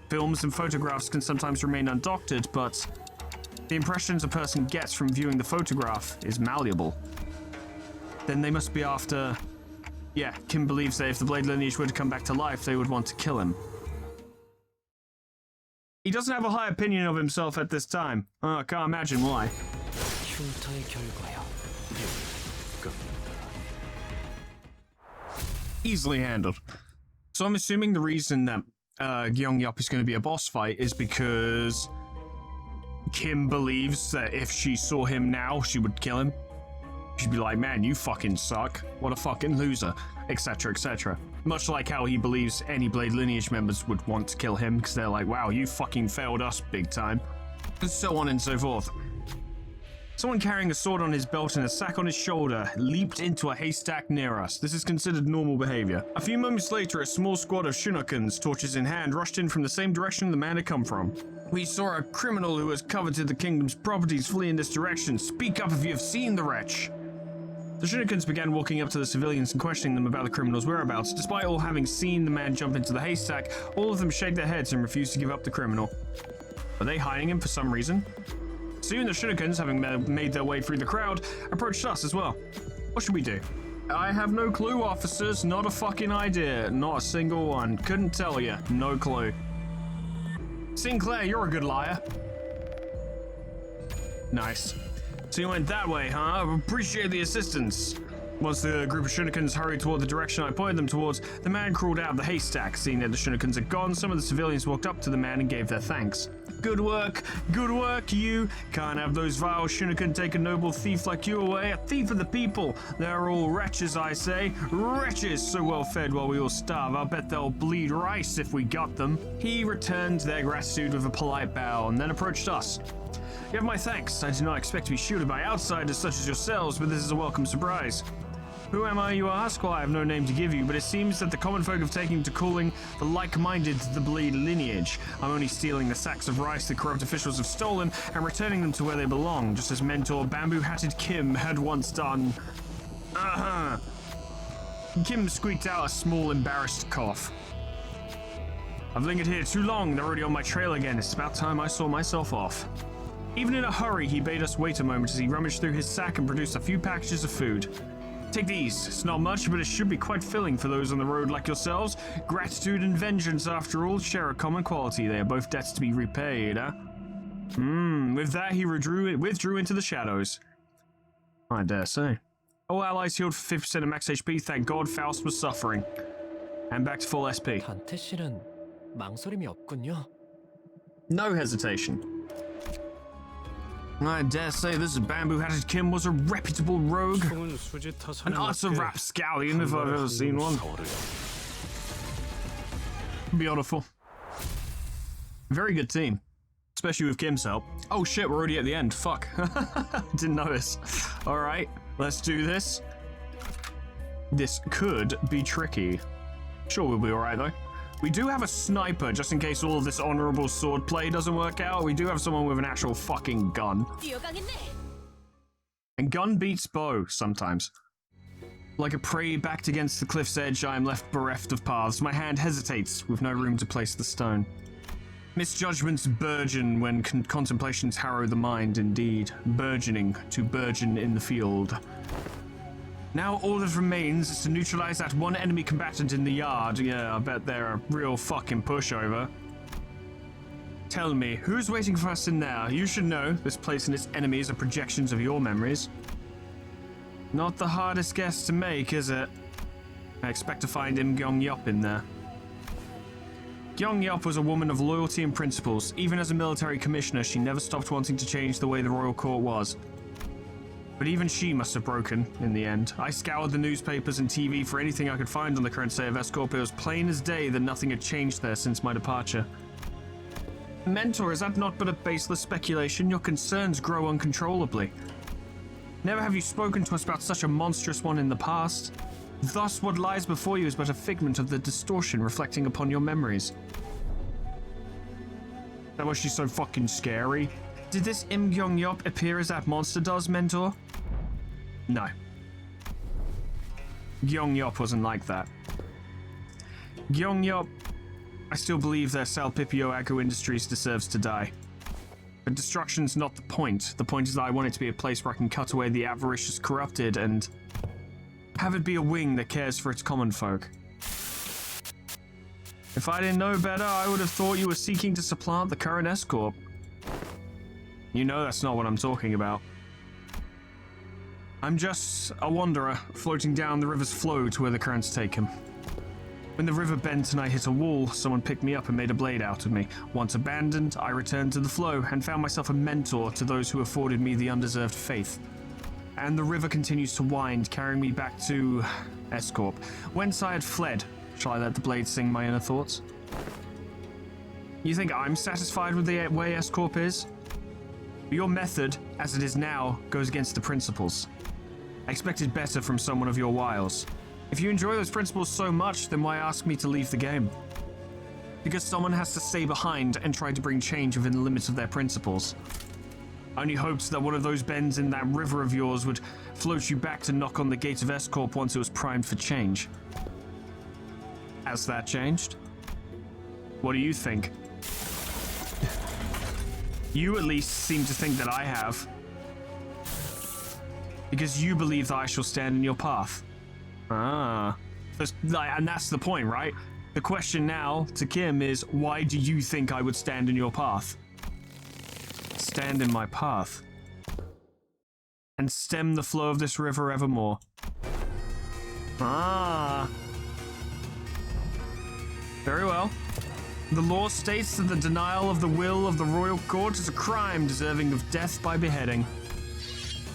Films and photographs can sometimes remain undoctored, but the impressions a person gets from viewing the photograph is malleable. Then they must be after... yeah, Kim believes that if the Blade lineage were to come back to life, they would want to kill him. He doesn't have a high opinion of himself at this time. I can't imagine why. Easily handled. So I'm assuming the reason that Gyeong Yop is going to be a boss fight is because Kim believes that if she saw him now, she would kill him. She'd be like, man, you fucking suck. What a fucking loser. Etc, etc. Much like how he believes any Blade lineage members would want to kill him, because they're like, wow, you fucking failed us big time. And so on and so forth. Someone carrying a sword on his belt and a sack on his shoulder leaped into a haystack near us. This is considered normal behavior. A few moments later, a small squad of Shinokans, torches in hand, rushed in from the same direction the man had come from. We saw a criminal who has coveted the kingdom's properties flee in this direction. Speak up if you have seen the wretch. The Shinokans began walking up to the civilians and questioning them about the criminal's whereabouts. Despite all having seen the man jump into the haystack, all of them shake their heads and refuse to give up the criminal. Are they hiding him for some reason? Soon the Shinokans, having made their way through the crowd, approached us as well. What should we do? I have no clue, officers. Not a fucking idea. Not a single one. Couldn't tell you. No clue. Sinclair, you're a good liar. Nice. So you went that way, huh? Appreciate the assistance. Once the group of Shinokans hurried toward the direction I pointed them towards, the man crawled out of the haystack. Seeing that the Shinokans had gone, some of the civilians walked up to the man and gave their thanks. Good work, you. Can't have those vile Shinokan take a noble thief like you away. A thief of the people. They're all wretches, I say. Wretches, so well fed while we all starve. I'll bet they'll bleed rice if we got them. He returned their gratitude with a polite bow and then approached us. You have my thanks. I did not expect to be shielded by outsiders such as yourselves, but this is a welcome surprise. Who am I, you ask? Well, I have no name to give you, but it seems that the common folk have taken to calling the like-minded the Blade lineage. I'm only stealing the sacks of rice the corrupt officials have stolen and returning them to where they belong, just as mentor Bamboo-Hatted Kim had once done. Kim squeaked out a small, embarrassed cough. I've lingered here too long. They're already on my trail again. It's about time I saw myself off. Even in a hurry, he bade us wait a moment as he rummaged through his sack and produced a few packages of food. Take these. It's not much, but it should be quite filling for those on the road like yourselves. Gratitude and vengeance, after all, share a common quality. They are both debts to be repaid, huh? With that, he withdrew into the shadows. I dare say. All allies healed for 50% of max HP. Thank God Faust was suffering. And back to full SP. 단테 씨는 망설임이 없군요. No hesitation. I dare say this bamboo-hatted Kim was a reputable rogue. An utter rapscallion if I've ever seen one. Beautiful. Very good team. Especially with Kim's help. Oh shit, we're already at the end. Fuck. Didn't notice. Alright, let's do this. This could be tricky. Sure, we'll be alright though. We do have a sniper, just in case all of this honorable sword play doesn't work out. We do have someone with an actual fucking gun. And gun beats bow, sometimes. Like a prey backed against the cliff's edge, I am left bereft of paths. My hand hesitates, with no room to place the stone. Misjudgments burgeon when contemplations harrow the mind, indeed. Burgeoning to burgeon in the field. Now all that remains is to neutralize that one enemy combatant in the yard. Yeah, I bet they're a real fucking pushover. Tell me, who's waiting for us in there? You should know, this place and its enemies are projections of your memories. Not the hardest guess to make, is it? I expect to find Im Gyeong-yup in there. Gyeong-yup was a woman of loyalty and principles. Even as a military commissioner, she never stopped wanting to change the way the royal court was. But even she must have broken, in the end. I scoured the newspapers and TV for anything I could find on the current state of S-Corp. It was plain as day that nothing had changed there since my departure. Mentor, is that not but a baseless speculation? Your concerns grow uncontrollably. Never have you spoken to us about such a monstrous one in the past. Thus, what lies before you is but a figment of the distortion reflecting upon your memories. That was she so fucking scary? Did this Im Gyeong-yup appear as that monster does, Mentor? No. Gyeong-yup wasn't like that. Gyeong-yup, I still believe their Salpipio Agro Industries deserves to die. But destruction's not the point. The point is that I want it to be a place where I can cut away the avaricious corrupted and have it be a wing that cares for its common folk. If I didn't know better, I would have thought you were seeking to supplant the current S-Corp. You know that's not what I'm talking about. I'm just a wanderer, floating down the river's flow to where the currents take him. When the river bent and I hit a wall, someone picked me up and made a blade out of me. Once abandoned, I returned to the flow and found myself a mentor to those who afforded me the undeserved faith. And the river continues to wind, carrying me back to S-Corp, whence I had fled. Shall I let the blade sing my inner thoughts? You think I'm satisfied with the way S-Corp is? Your method, as it is now, goes against the principles. I expected better from someone of your wiles. If you enjoy those principles so much, then why ask me to leave the game? Because someone has to stay behind and try to bring change within the limits of their principles. I only hoped that one of those bends in that river of yours would float you back to knock on the gates of S-Corp once it was primed for change. Has that changed? What do you think? You at least seem to think that I have. Because you believe that I shall stand in your path. Ah. And that's the point, right? The question now to Kim is, why do you think I would stand in your path? Stand in my path. And stem the flow of this river evermore. Ah. Very well. The law states that the denial of the will of the royal court is a crime deserving of death by beheading.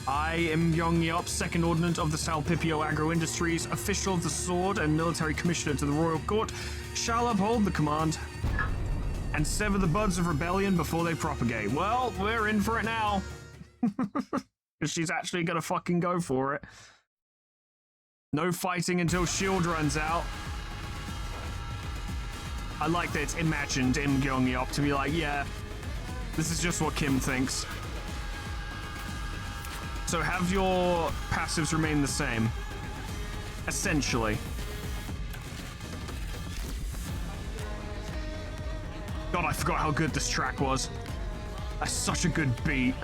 I am Gyeong-yup, second ordinance of the Salpipio Agro Industries, official of the sword and military commissioner to the royal court, shall uphold the command and sever the buds of rebellion before they propagate. Well, we're in for it now. She's actually gonna fucking go for it. No fighting until shield runs out. I like that it's imagined Im Gyeong-yup to be like, yeah, this is just what Kim thinks. So have your passives remain the same. Essentially. God, I forgot how good this track was. That's such a good beat.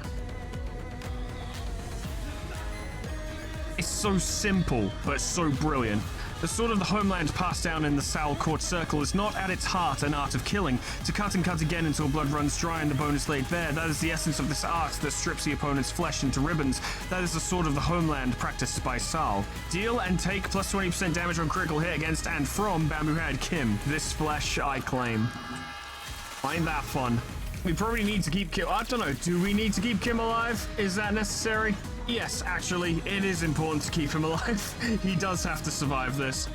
It's so simple, but so brilliant. The sword of the homeland passed down in the Sal court circle is not at its heart an art of killing. To cut and cut again until blood runs dry and the bone is laid bare. That is the essence of this art that strips the opponent's flesh into ribbons. That is the sword of the homeland practiced by Sal. Deal and take plus 20% damage on critical hit against and from Bamboo Head Kim. This flesh I claim. Find that fun. We probably need to keep Kim. I don't know. Do we need to keep Kim alive? Is that necessary? Yes, actually, it is important to keep him alive. He does have to survive this.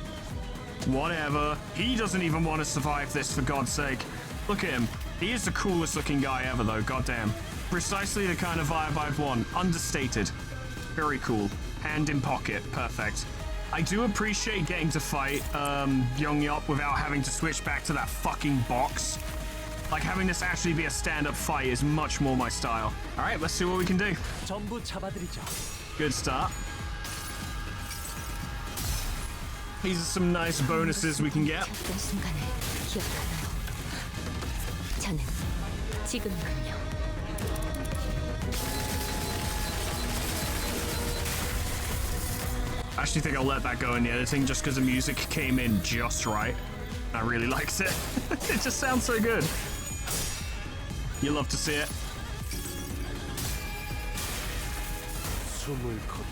Whatever. He doesn't even want to survive this, for God's sake. Look at him. He is the coolest looking guy ever, though. Goddamn. Precisely the kind of vibe I'd want. Understated. Very cool. Hand in pocket. Perfect. I do appreciate getting to fight Yong-Yup without having to switch back to that fucking box. Like, having this actually be a stand-up fight is much more my style. All right, let's see what we can do. 전부 잡아드리죠. Good start. These are some nice bonuses we can get. 어떤 순간을 기억하나요? 저는 지금군요. I actually think I'll let that go in the editing just because the music came in just right. I really liked it. It just sounds so good. You love to see it.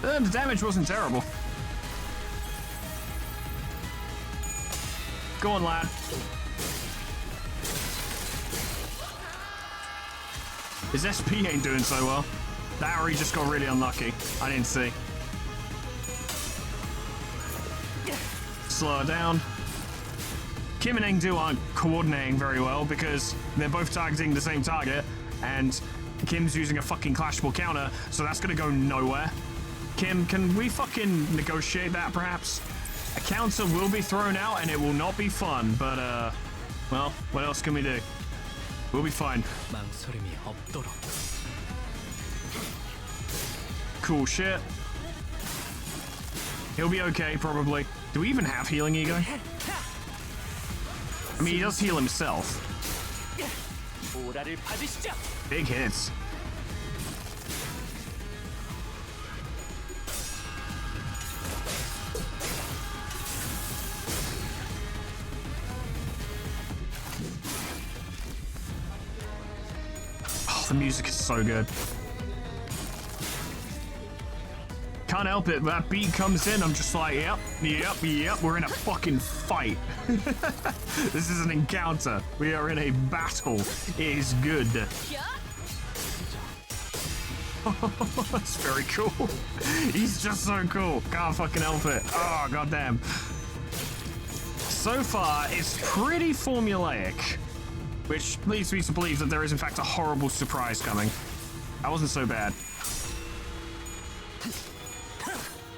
The damage wasn't terrible. Go on, lad. His SP ain't doing so well. That or he just got really unlucky. I didn't see. Slow her down. Kim and Engdu aren't coordinating very well because they're both targeting the same target, and Kim's using a fucking clashable counter, so that's gonna go nowhere. Kim, can we fucking negotiate that, perhaps? A counter will be thrown out, and it will not be fun, but, well, what else can we do? We'll be fine. 망설임이 없도록. Cool shit. He'll be okay, probably. Do we even have healing ego? I mean, he does heal himself. 오라를 받으시죠. Big hits. Oh, the music is so good. Can't help it. That beat comes in, I'm just like, yep, we're in a fucking fight. This is an encounter. We are in a battle. It is good. That's very cool. He's just so cool. Can't fucking help it. Oh, goddamn. So far, it's pretty formulaic, which leads me to believe that there is in fact a horrible surprise coming. That wasn't so bad.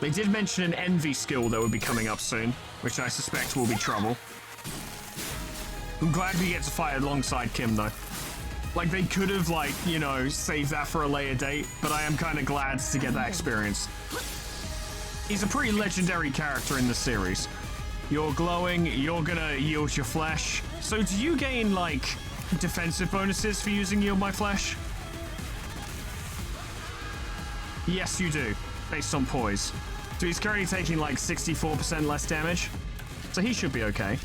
They did mention an envy skill that would be coming up soon, which I suspect will be trouble. I'm glad we get to fight alongside Kim, though. Like, they could have, like, you know, saved that for a later date, but I am kind of glad to get that experience. He's a pretty legendary character in the series. You're glowing, you're gonna yield your flesh. So do you gain, like, defensive bonuses for using Yield My Flesh? Yes, you do, based on poise. So he's currently taking like 64% less damage, so he should be okay.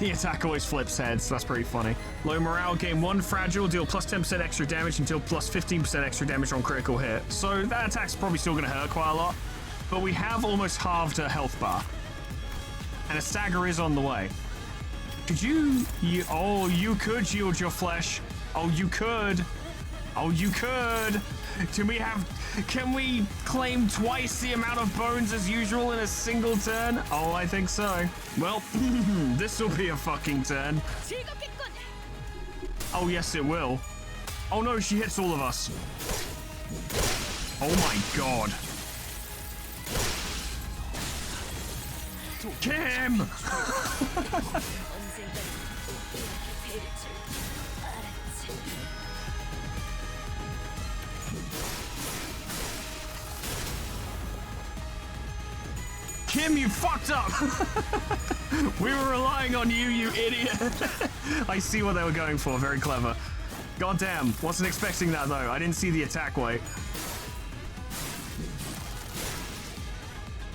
The attack always flips heads, that's pretty funny. Low morale, gain 1 fragile, deal plus 10% extra damage until plus 15% extra damage on critical hit. So that attack's probably still gonna hurt quite a lot, but we have almost halved her health bar. And a stagger is on the way. Could you could yield your flesh. Oh, you could. Oh, you could. Can we claim twice the amount of bones as usual in a single turn? Oh, I think so. Well, this will be a fucking turn. Oh, yes, it will. Oh, no, she hits all of us. Oh, my God. Kim! Kim, you fucked up! We were relying on you, you idiot! I see what they were going for, very clever. Goddamn, wasn't expecting that though. I didn't see the attack weight.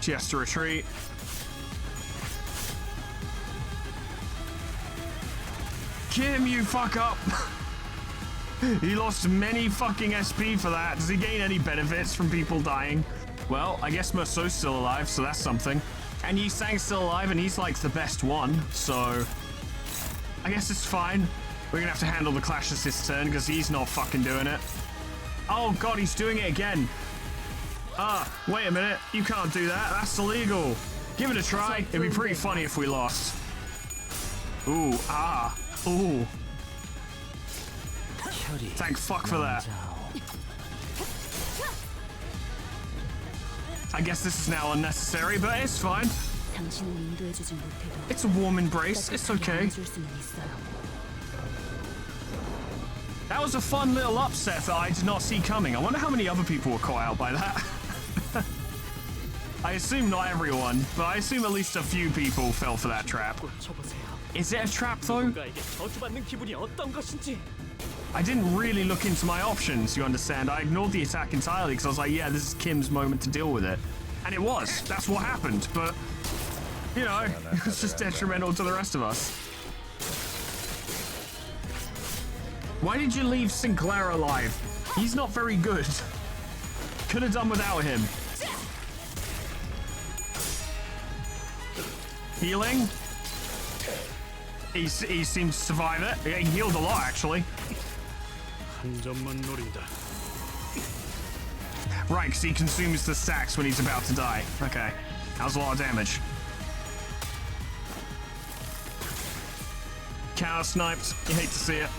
She has to retreat. Kim, you fuck up. He lost many fucking SP for that. Does he gain any benefits from people dying? Well, I guess Merceau's still alive, so that's something. And Yisang's still alive, and he's like the best one, so I guess it's fine. We're gonna have to handle the Clashes this turn because he's not fucking doing it. Oh god, he's doing it again. Wait a minute. You can't do that. That's illegal. Give it a try. It'd be pretty funny if we lost. Ooh, ooh. Thank fuck for that. I guess this is now unnecessary, but it's fine. It's a warm embrace. It's okay. That was a fun little upset that I did not see coming. I wonder how many other people were caught out by that. I assume not everyone, but I assume at least a few people fell for that trap. Is it a trap though? I didn't really look into my options, you understand. I ignored the attack entirely because I was like, yeah, this is Kim's moment to deal with it. And it was. That's what happened. But, you know, it was just detrimental to the rest of us. Why did you leave Sinclair alive? He's not very good. Could have done without him. Healing. He seemed to survive it. He healed a lot, actually. Right, because he consumes the stacks when he's about to die. Okay, that was a lot of damage. Counter sniped. You hate to see it.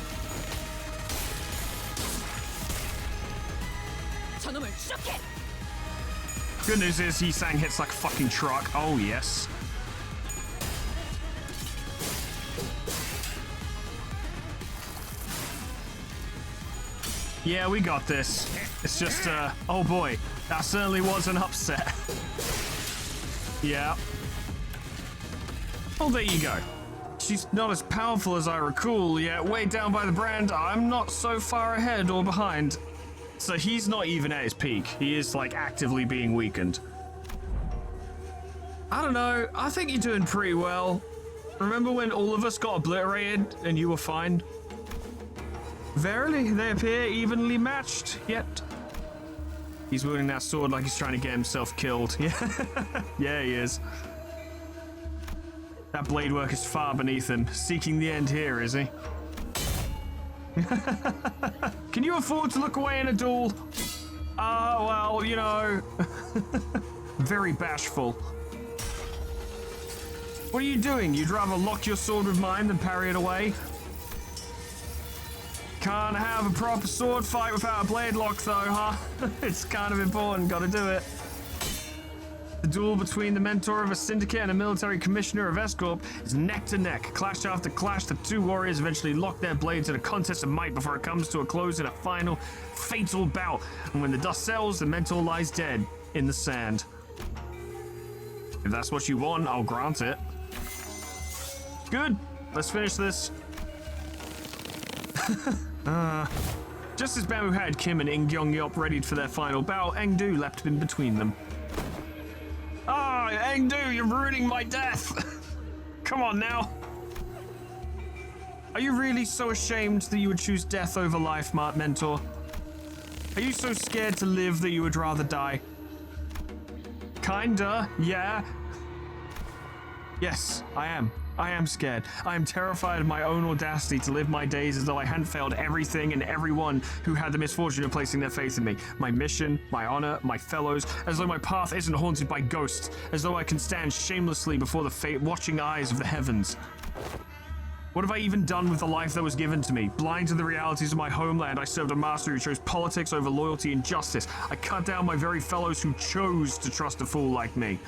Good news is Yisang hits like a fucking truck. Oh, yes. Yeah, we got this. It's just, oh boy, that certainly was an upset. Yeah. Oh, there you go. She's not as powerful as I recall, yet way down by the brand, I'm not so far ahead or behind. So he's not even at his peak. He is, like, actively being weakened. I don't know. I think you're doing pretty well. Remember when all of us got obliterated and you were fine? Verily, they appear evenly matched, yet. He's wielding that sword like he's trying to get himself killed. Yeah, yeah, he is. That blade work is far beneath him. Seeking the end here, is he? Can you afford to look away in a duel? Well, you know. Very bashful. What are you doing? You'd rather lock your sword with mine than parry it away? Can't have a proper sword fight without a blade lock though, huh? It's kind of important, gotta do it. The duel between the mentor of a syndicate and a military commissioner of S-Corp is neck to neck. Clash after clash, the two warriors eventually lock their blades in a contest of might before it comes to a close in a final, fatal bout. And when the dust settles, the mentor lies dead in the sand. If that's what you want, I'll grant it. Good, let's finish this. Just as Bamu had Kim and Ingyeong-yeop readied for their final bout, Engdu leapt in between them. Ah, Engdu, you're ruining my death! Come on now. Are you really so ashamed that you would choose death over life, mentor? Are you so scared to live that you would rather die? Kinda, yeah. Yes, I am. I am scared. I am terrified of my own audacity to live my days as though I hadn't failed everything and everyone who had the misfortune of placing their faith in me. My mission, my honor, my fellows, as though my path isn't haunted by ghosts, as though I can stand shamelessly before the watching eyes of the heavens. What have I even done with the life that was given to me? Blind to the realities of my homeland, I served a master who chose politics over loyalty and justice. I cut down my very fellows who chose to trust a fool like me.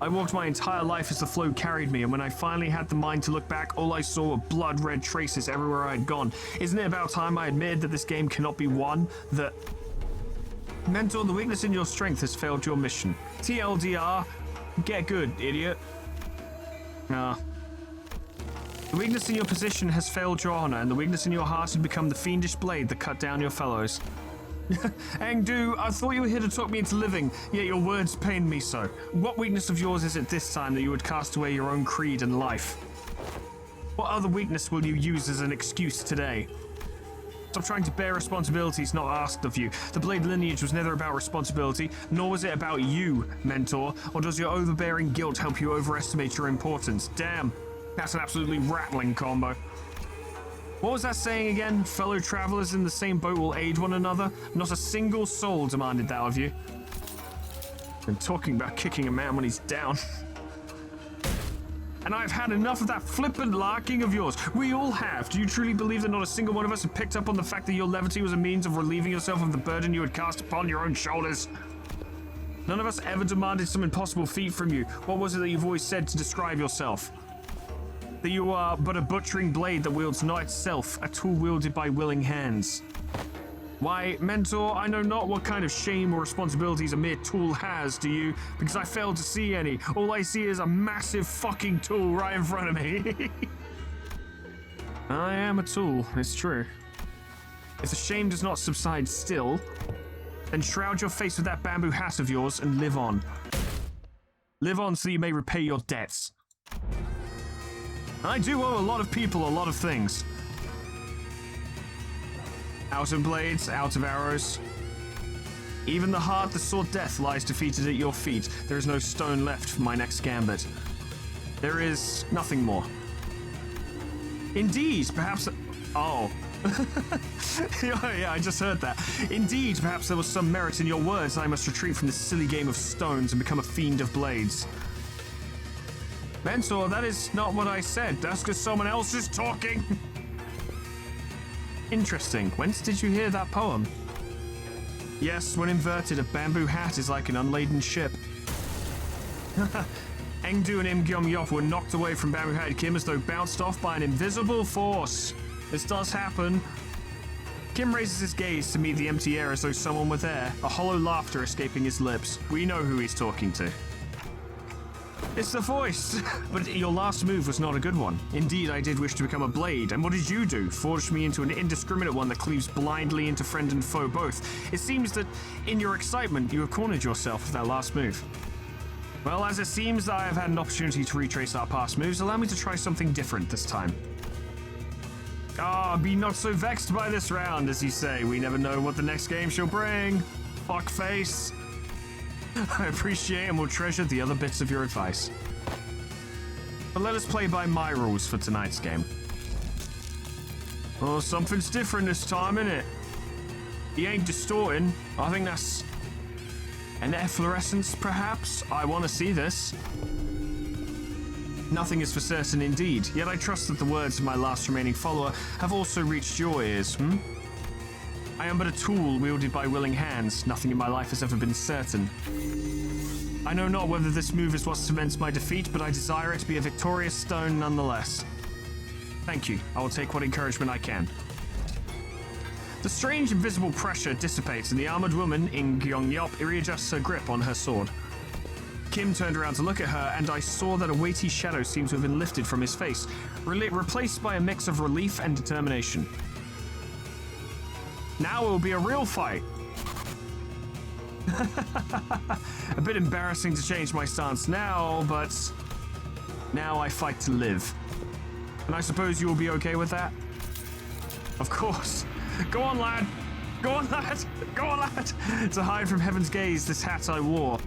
I walked my entire life as the flow carried me, and when I finally had the mind to look back, all I saw were blood-red traces everywhere I had gone. Isn't it about time I admitted that this game cannot be won? That... Mentor, the weakness in your strength has failed your mission. TLDR, get good, idiot. The weakness in your position has failed your honor, and the weakness in your heart has become the fiendish blade that cut down your fellows. Engdu, I thought you were here to talk me into living, yet your words pained me so. What weakness of yours is it this time that you would cast away your own creed and life? What other weakness will you use as an excuse today? Stop trying to bear responsibilities not asked of you. The Blade lineage was never about responsibility, nor was it about you, Mentor, or does your overbearing guilt help you overestimate your importance? Damn, that's an absolutely rattling combo. What was that saying again? Fellow travelers in the same boat will aid one another? Not a single soul demanded that of you. Been talking about kicking a man when he's down. And I've had enough of that flippant larking of yours. We all have. Do you truly believe that not a single one of us had picked up on the fact that your levity was a means of relieving yourself of the burden you had cast upon your own shoulders? None of us ever demanded some impossible feat from you. What was it that you've always said to describe yourself? That you are but a butchering blade that wields not itself, a tool wielded by willing hands. Why, Mentor, I know not what kind of shame or responsibilities a mere tool has, do you? Because I fail to see any. All I see is a massive fucking tool right in front of me. I am a tool, it's true. If the shame does not subside still, then shroud your face with that bamboo hat of yours and live on. Live on so you may repay your debts. I do owe a lot of people a lot of things. Out of blades, out of arrows. Even the heart that sought death lies defeated at your feet. There is no stone left for my next gambit. There is nothing more. Indeed, perhaps... Oh. Yeah, I just heard that. Indeed, perhaps there was some merit in your words. I must retreat from this silly game of stones and become a fiend of blades. Mentor, that is not what I said. That's because someone else is talking. Interesting. Whence did you hear that poem? Yes, when inverted, a bamboo hat is like an unladen ship. Engdu and Imgyom-Yop were knocked away from Bamboo Hat Kim as though bounced off by an invisible force. This does happen. Kim raises his gaze to meet the empty air as though someone were there, a hollow laughter escaping his lips. We know who he's talking to. It's the voice! But your last move was not a good one. Indeed, I did wish to become a blade, and what did you do? Forged me into an indiscriminate one that cleaves blindly into friend and foe both. It seems that, in your excitement, you have cornered yourself with that last move. Well, as it seems that I have had an opportunity to retrace our past moves, allow me to try something different this time. Be not so vexed by this round, as you say. We never know what the next game shall bring. Fuckface. I appreciate and will treasure the other bits of your advice. But let us play by my rules for tonight's game. Oh, something's different this time, innit? He ain't distorting. I think that's an efflorescence, perhaps? I want to see this. Nothing is for certain indeed, yet I trust that the words of my last remaining follower have also reached your ears, I am but a tool wielded by willing hands. Nothing in my life has ever been certain. I know not whether this move is what cements my defeat, but I desire it to be a victorious stone nonetheless. Thank you. I will take what encouragement I can. The strange invisible pressure dissipates, and the armored woman, In Gyeong-Yop, readjusts her grip on her sword. Kim turned around to look at her, and I saw that a weighty shadow seemed to have been lifted from his face, replaced by a mix of relief and determination. Now it will be a real fight. A bit embarrassing to change my stance now, but now I fight to live. And I suppose you will be okay with that? Of course. Go on, lad. Go on, lad. Go on, lad. To hide from heaven's gaze, this hat I wore.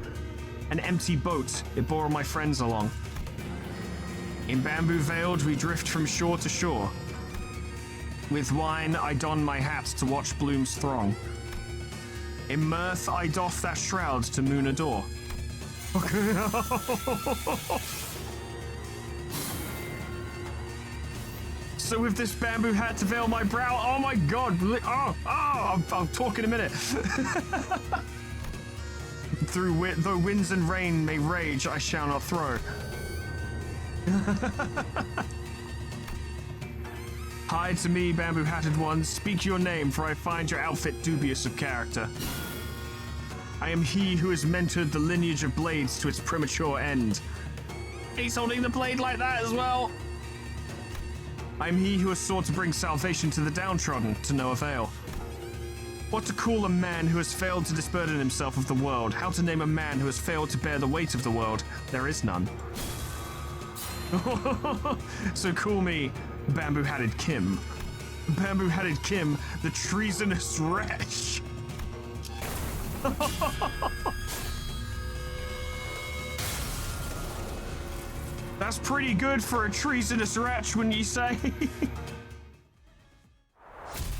An empty boat. It bore all my friends along. In bamboo veiled, we drift from shore to shore. With wine, I don my hat to watch blooms throng. In mirth, I doff that shroud to moon adore. Okay. So with this bamboo hat to veil my brow, oh my god, I'll talk in a minute. Though winds and rain may rage, I shall not throw. Hide to me, bamboo-hatted ones, speak your name, for I find your outfit dubious of character. I am he who has mentored the lineage of blades to its premature end. He's holding the blade like that as well. I am he who has sought to bring salvation to the downtrodden, to no avail. What to call a man who has failed to disburden himself of the world? How to name a man who has failed to bear the weight of the world? There is none. So call me Bamboo-Hatted Kim. Bamboo-Hatted Kim, the treasonous wretch. That's pretty good for a treasonous wretch, wouldn't you say?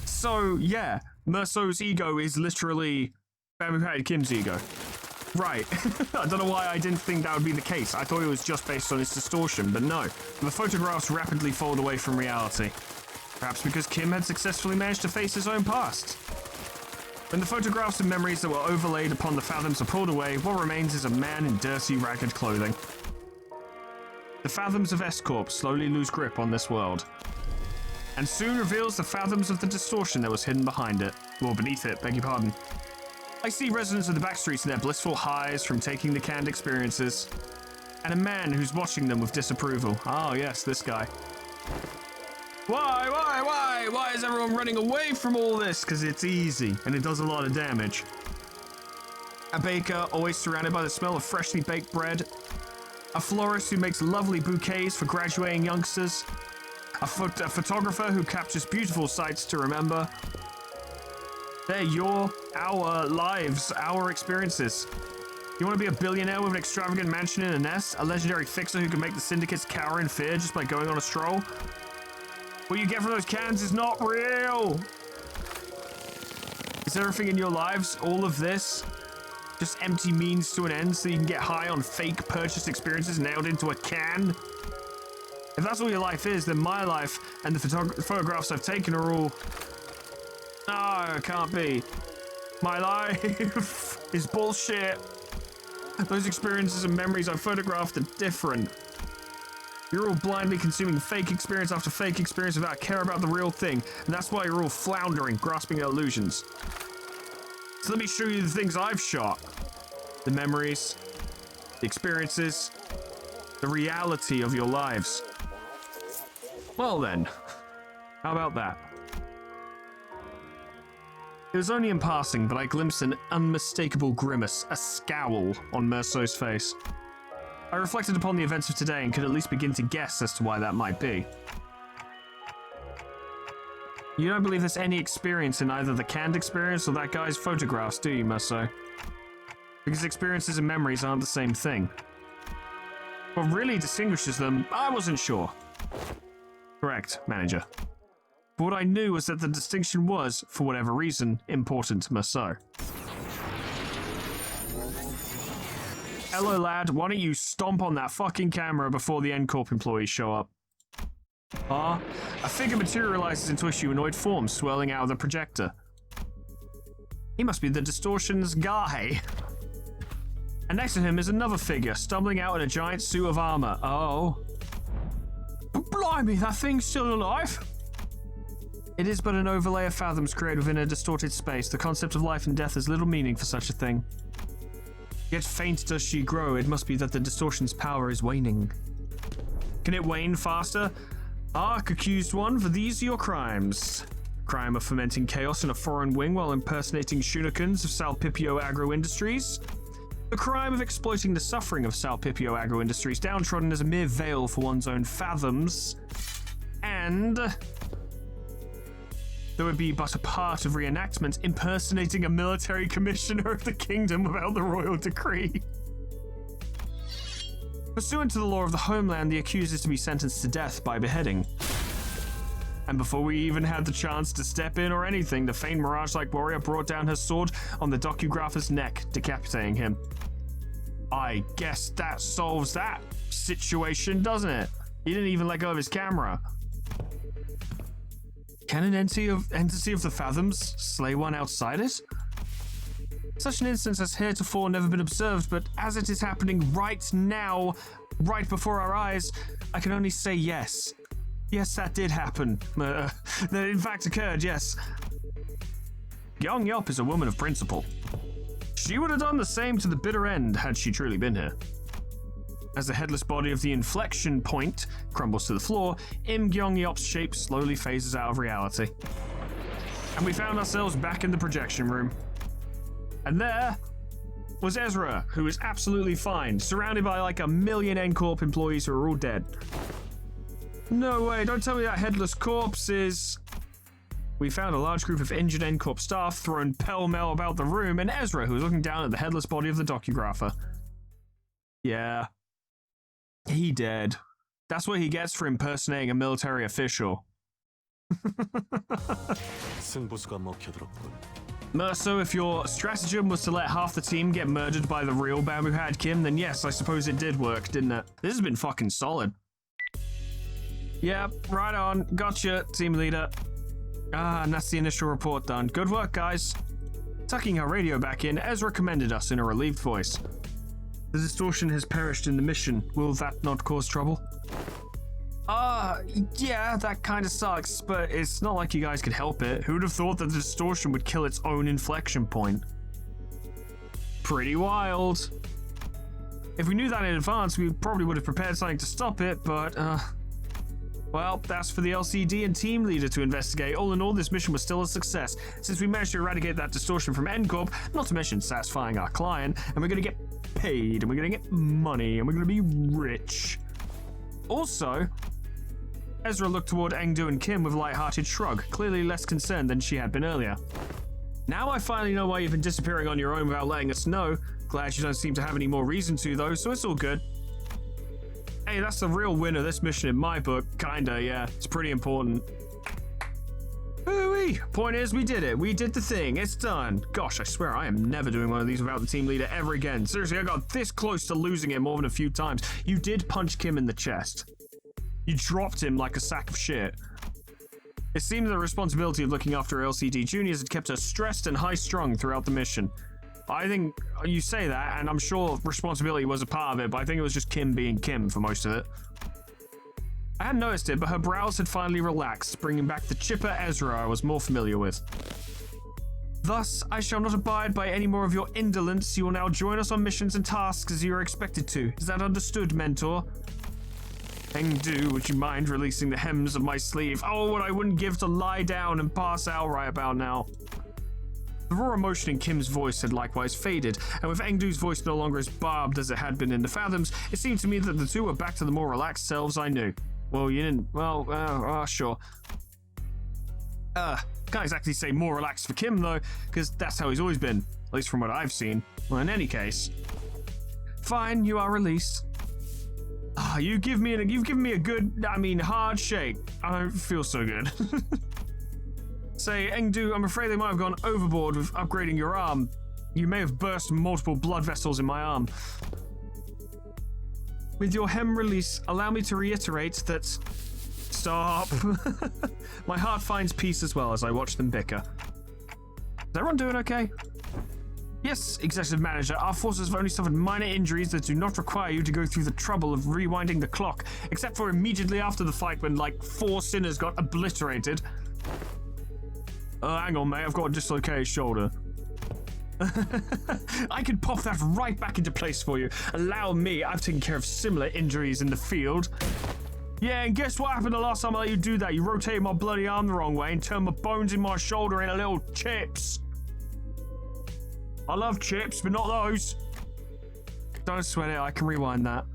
So, yeah, Merso's ego is literally Bamboo-Hatted Kim's ego. Right. I don't know why I didn't think that would be the case. I thought it was just based on its distortion, but no. The photographs rapidly fold away from reality. Perhaps because Kim had successfully managed to face his own past. When the photographs and memories that were overlaid upon the fathoms are pulled away, what remains is a man in dirty, ragged clothing. The fathoms of S-Corp slowly lose grip on this world, and soon reveals the fathoms of the distortion that was hidden behind it, or beneath it, beg your pardon. I see residents of the backstreets in their blissful highs from taking the canned experiences, and a man who's watching them with disapproval. Oh yes, this guy. Why is everyone running away from all this? Because it's easy, and it does a lot of damage. A baker, always surrounded by the smell of freshly baked bread. A florist who makes lovely bouquets for graduating youngsters. A photographer who captures beautiful sights to remember. They're our lives, our experiences. You want to be a billionaire with an extravagant mansion in a nest? A legendary fixer who can make the syndicates cower in fear just by going on a stroll? What you get from those cans is not real! Is everything in your lives, all of this, just empty means to an end so you can get high on fake purchased experiences nailed into a can? If that's all your life is, then my life and the photographs I've taken are all... No, it can't be. My life is bullshit. Those experiences and memories I've photographed are different. You're all blindly consuming fake experience after fake experience without care about the real thing, and that's why you're all floundering, grasping at illusions. So let me show you the things I've shot. The memories, the experiences, the reality of your lives. Well then, how about that? It was only in passing, but I glimpsed an unmistakable grimace, a scowl, on Merso's face. I reflected upon the events of today and could at least begin to guess as to why that might be. You don't believe there's any experience in either the canned experience or that guy's photographs, do you, Merso? Because experiences and memories aren't the same thing. What really distinguishes them, I wasn't sure. Correct, manager. But what I knew was that the distinction was, for whatever reason, important to Merso. Hello, lad. Why don't you stomp on that fucking camera before the N-Corp employees show up? A figure materializes into a humanoid form, swirling out of the projector. He must be the distortion's guy. And next to him is another figure, stumbling out in a giant suit of armor. Oh. Blimey, that thing's still alive? It is but an overlay of fathoms created within a distorted space. The concept of life and death has little meaning for such a thing. Yet faint does she grow, it must be that the distortion's power is waning. Can it wane faster? Accused one, for these are your crimes. Crime of fomenting chaos in a foreign wing while impersonating shurikens of Salpipio Agro Industries. The crime of exploiting the suffering of Salpipio Agro Industries, downtrodden as a mere veil for one's own fathoms. And... there would be but a part of reenactment, impersonating a military commissioner of the kingdom without the royal decree. Pursuant to the law of the homeland, the accused is to be sentenced to death by beheading. And before we even had the chance to step in or anything, the faint mirage-like warrior brought down her sword on the docugrapher's neck, decapitating him. I guess that solves that situation, doesn't it? He didn't even let go of his camera. Can an entity of the fathoms slay one outside it? Such an instance has heretofore never been observed, but as it is happening right now, right before our eyes, I can only say yes. Yes, that did happen. That in fact occurred, yes. Young Yop is a woman of principle. She would have done the same to the bitter end had she truly been here. As the headless body of the inflection point crumbles to the floor, Im Gyeong-yeop's shape slowly phases out of reality. And we found ourselves back in the projection room. And there was Ezra, who was absolutely fine, surrounded by like 1 million N-Corp employees who are all dead. No way, don't tell me that headless corpse is... We found a large group of injured N-Corp staff thrown pell-mell about the room, and Ezra, who was looking down at the headless body of the docugrapher. Yeah. He dead. That's what he gets for impersonating a military official. 승부수가 먹혀들었군. So if your stratagem was to let half the team get murdered by the real Bamboo Hat Kim, then yes, I suppose it did work, didn't it? This has been fucking solid. Yep, right on. Gotcha, team leader. Ah, and that's the initial report done. Good work, guys. Tucking her radio back in, Ezra commended us in a relieved voice. The distortion has perished in the mission. Will that not cause trouble? Yeah, that kind of sucks, but it's not like you guys could help it. Who'd have thought that the distortion would kill its own inflection point? Pretty wild. If we knew that in advance, we probably would have prepared something to stop it, but, well, that's for the LCD and team leader to investigate. All in all, this mission was still a success, since we managed to eradicate that distortion from N-Corp, not to mention satisfying our client, and we're gonna get paid, and we're gonna get money, and we're gonna be rich. Also, Ezra looked toward Engdu and Kim with a light-hearted shrug, clearly less concerned than she had been earlier. Now I finally know why you've been disappearing on your own without letting us know. Glad you don't seem to have any more reason to, though, so it's all good. Hey, that's the real win of this mission in my book. Kinda, yeah. It's pretty important. Hooey! Point is, we did it. We did the thing. It's done. Gosh, I swear I am never doing one of these without the team leader ever again. Seriously, I got this close to losing it more than a few times. You did punch Kim in the chest. You dropped him like a sack of shit. It seemed the responsibility of looking after LCD juniors had kept her stressed and high-strung throughout the mission. I think you say that, and I'm sure responsibility was a part of it, but I think it was just Kim being Kim for most of it. I hadn't noticed it, but her brows had finally relaxed, bringing back the chipper Ezra I was more familiar with. Thus, I shall not abide by any more of your indolence. You will now join us on missions and tasks as you are expected to. Is that understood, Mentor? Engdu, would you mind releasing the hems of my sleeve? Oh, what I wouldn't give to lie down and pass out right about now. The raw emotion in Kim's voice had likewise faded, and with Engdu's voice no longer as barbed as it had been in the Fathoms, it seemed to me that the two were back to the more relaxed selves I knew. Well, you didn't... Well, sure. Can't exactly say more relaxed for Kim, though, because that's how he's always been, at least from what I've seen. Well, in any case... Fine, you are released. You've given me a good, hard shake. I don't feel so good. Say, Engdu, I'm afraid they might have gone overboard with upgrading your arm. You may have burst multiple blood vessels in my arm. With your hem release, allow me to reiterate that... Stop. My heart finds peace as well as I watch them bicker. Is everyone doing okay? Yes, Executive Manager, our forces have only suffered minor injuries that do not require you to go through the trouble of rewinding the clock, except for immediately after the fight when, 4 sinners got obliterated. Hang on, mate, I've got a dislocated shoulder. I can pop that right back into place for you. Allow me, I've taken care of similar injuries in the field. Yeah, and guess what happened the last time I let you do that? You rotated my bloody arm the wrong way and turned my bones in my shoulder into little chips. I love chips, but not those. Don't sweat it, I can rewind that.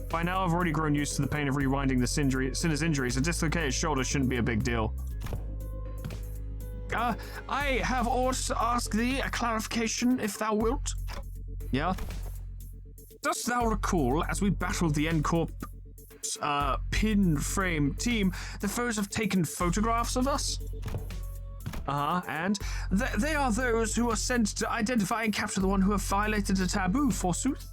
By now, I've already grown used to the pain of rewinding the sinner's injuries. A dislocated shoulder shouldn't be a big deal. I have orders to ask thee a clarification, if thou wilt. Yeah? Dost thou recall, as we battled the N-Corp's pin frame team, the foes have taken photographs of us? And they are those who are sent to identify and capture the one who have violated a taboo, forsooth.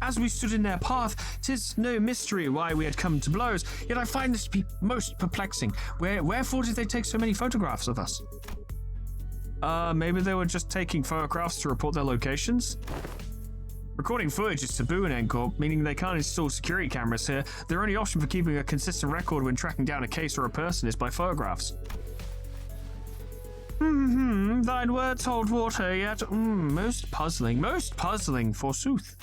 As we stood in their path, 'tis no mystery why we had come to blows, yet I find this to be most perplexing. Wherefore did they take so many photographs of us? Maybe they were just taking photographs to report their locations? Recording footage is taboo in N-Corp, meaning they can't install security cameras here. Their only option for keeping a consistent record when tracking down a case or a person is by photographs. Thine words hold water, yet most puzzling, forsooth.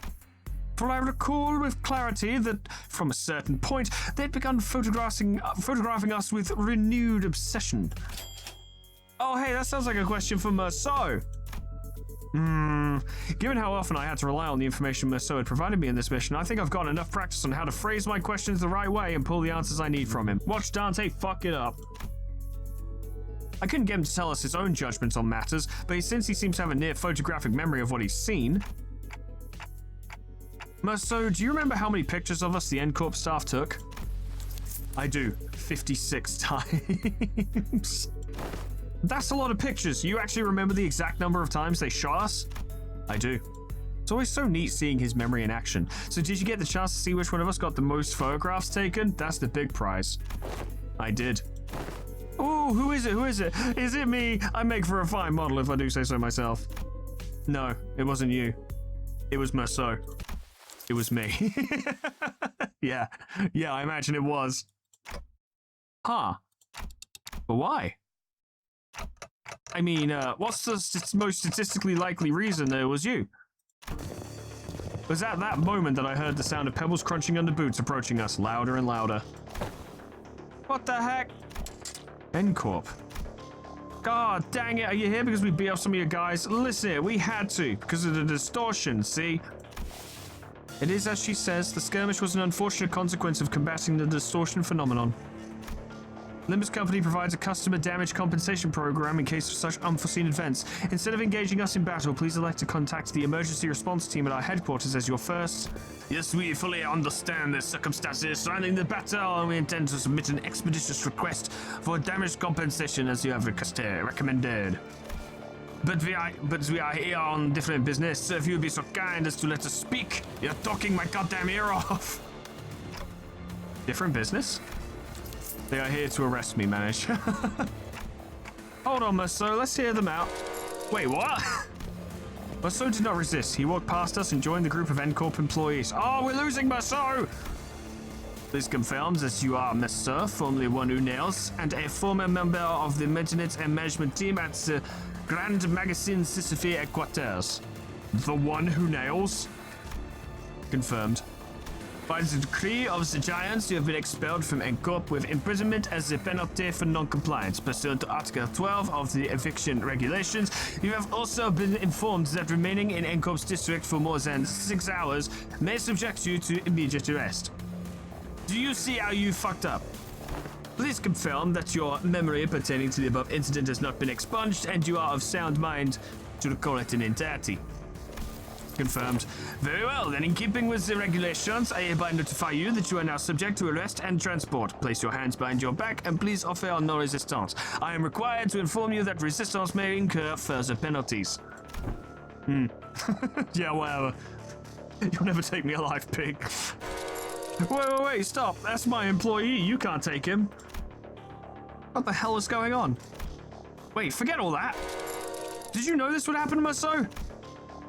For I recall with clarity that from a certain point they'd begun photographing us with renewed obsession. Oh, hey, that sounds like a question for Merceau. Given how often I had to rely on the information Merceau had provided me in this mission, I think I've gotten enough practice on how to phrase my questions the right way and pull the answers I need from him. Watch Dante fuck it up. I couldn't get him to tell us his own judgments on matters, but since he seems to have a near photographic memory of what he's seen. Merceau, do you remember how many pictures of us the N-Corp staff took? I do. 56 times. That's a lot of pictures. You actually remember the exact number of times they shot us? I do. It's always so neat seeing his memory in action. So did you get the chance to see which one of us got the most photographs taken? That's the big prize. I did. Oh, who is it? Who is it? Is it me? I make for a fine model if I do say so myself. No, it wasn't you. It was Merceau. It was me. Yeah, I imagine it was. Huh. But why? I mean, what's the most statistically likely reason that it was you? It was at that moment that I heard the sound of pebbles crunching under boots approaching us, louder and louder. What the heck? N-Corp. God dang it, are you here because we beat up some of your guys? Listen, we had to, because of the distortion, see? It is as she says, the skirmish was an unfortunate consequence of combating the distortion phenomenon. Limbus Company provides a customer damage compensation program in case of such unforeseen events. Instead of engaging us in battle, please elect to contact the emergency response team at our headquarters as your first. Yes, we fully understand the circumstances surrounding the battle, and we intend to submit an expeditious request for damage compensation as you have recommended. But we are here on different business, so if you would be so kind as to let us speak. You're talking my goddamn ear off. Different business? They are here to arrest me, manager. Hold on, Merceau, let's hear them out. Wait, what? Merceau did not resist. He walked past us and joined the group of N-Corp employees. Oh, we're losing Merceau! This confirms that you are Merceau, formerly one who nails, and a former member of the maintenance and management team at the Grand Magazine Sisyphie Headquarters. The one who nails? Confirmed. By the decree of the Giants, you have been expelled from N-Corp with imprisonment as a penalty for non-compliance. Pursuant to Article 12 of the eviction regulations, you have also been informed that remaining in N-Corp's district for more than 6 hours may subject you to immediate arrest. Do you see how you fucked up? Please confirm that your memory pertaining to the above incident has not been expunged and you are of sound mind to recall it in entirety. Confirmed. Very well, then in keeping with the regulations, I hereby notify you that you are now subject to arrest and transport. Place your hands behind your back and please offer no resistance. I am required to inform you that resistance may incur further penalties. Yeah, whatever. You'll never take me alive, pig. Wait, stop. That's my employee. You can't take him. What the hell is going on? Wait, forget all that. Did you know this would happen to Merceau?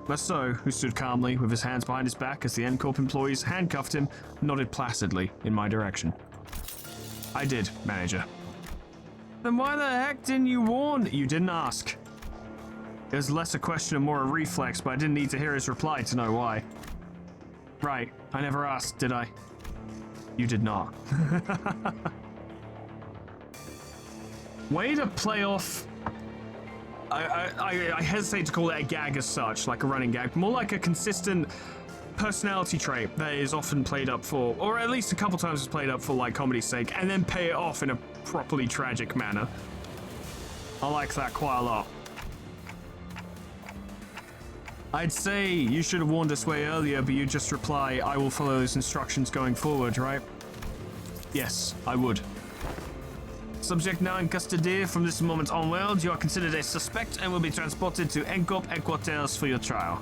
Merceau, who stood calmly with his hands behind his back as the N-Corp employees handcuffed him, nodded placidly in my direction. I did, manager. Then why the heck didn't you warn? You didn't ask. It was less a question and more a reflex, but I didn't need to hear his reply to know why. Right, I never asked, did I? You did not. Way to play off... I hesitate to call it a gag as such, like a running gag, more like a consistent personality trait that is often played up for, or at least a couple times is played up for like comedy's sake, and then pay it off in a properly tragic manner. I like that quite a lot. I'd say you should have warned us way earlier, but you just reply, I will follow those instructions going forward, right? Yes, I would. Subject now in custody. From this moment onward, you are considered a suspect and will be transported to N-Corp headquarters for your trial.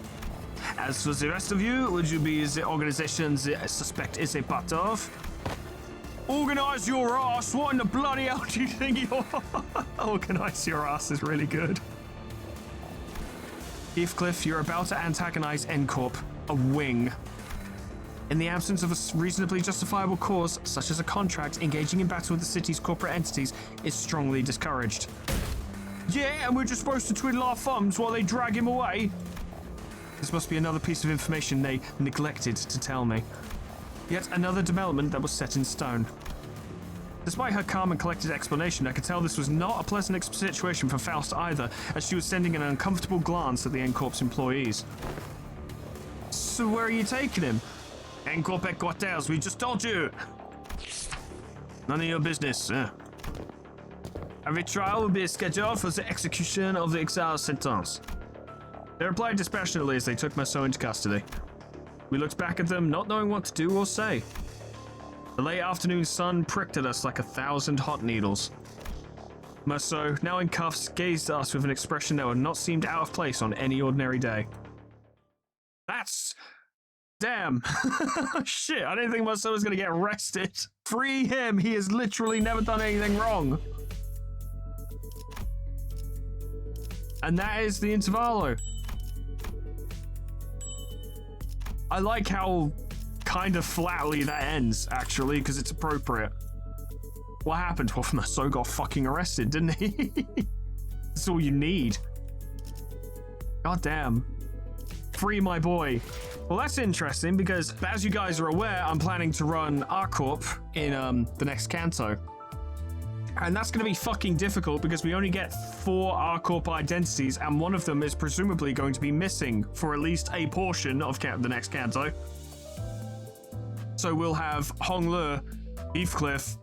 As for the rest of you, would you be the organization the suspect is a part of? Organize your ass! What in the bloody hell do you think you're... Organize your ass is really good. Heathcliff, you're about to antagonize N-Corp, a wing. In the absence of a reasonably justifiable cause, such as a contract, engaging in battle with the city's corporate entities is strongly discouraged. Yeah, and we're just supposed to twiddle our thumbs while they drag him away? This must be another piece of information they neglected to tell me. Yet another development that was set in stone. Despite her calm and collected explanation, I could tell this was not a pleasant situation for Faust either, as she was sending an uncomfortable glance at the N-Corp's employees. So where are you taking him? N-Corp headquarters, we just told you! None of your business, Every trial will be scheduled for the execution of the exile sentence. They replied dispassionately as they took Marceau into custody. We looked back at them, not knowing what to do or say. The late afternoon sun pricked at us like 1,000 hot needles. Marceau, now in cuffs, gazed at us with an expression that would not seem out of place on any ordinary day. That's... damn. Shit, I didn't think Marceau was going to get arrested. Free him, he has literally never done anything wrong. And that is the Intervallo. I like how kind of flatly that ends, actually, because it's appropriate. What happened? Well, Marceau got fucking arrested, didn't he? That's all you need. God damn. Free my boy. Well, that's interesting, because as you guys are aware, I'm planning to run R-Corp in the next Canto. And that's going to be fucking difficult because we only get 4 R-Corp identities, and one of them is presumably going to be missing for at least a portion of the next Canto. So we'll have Hong-Le, Heathcliff,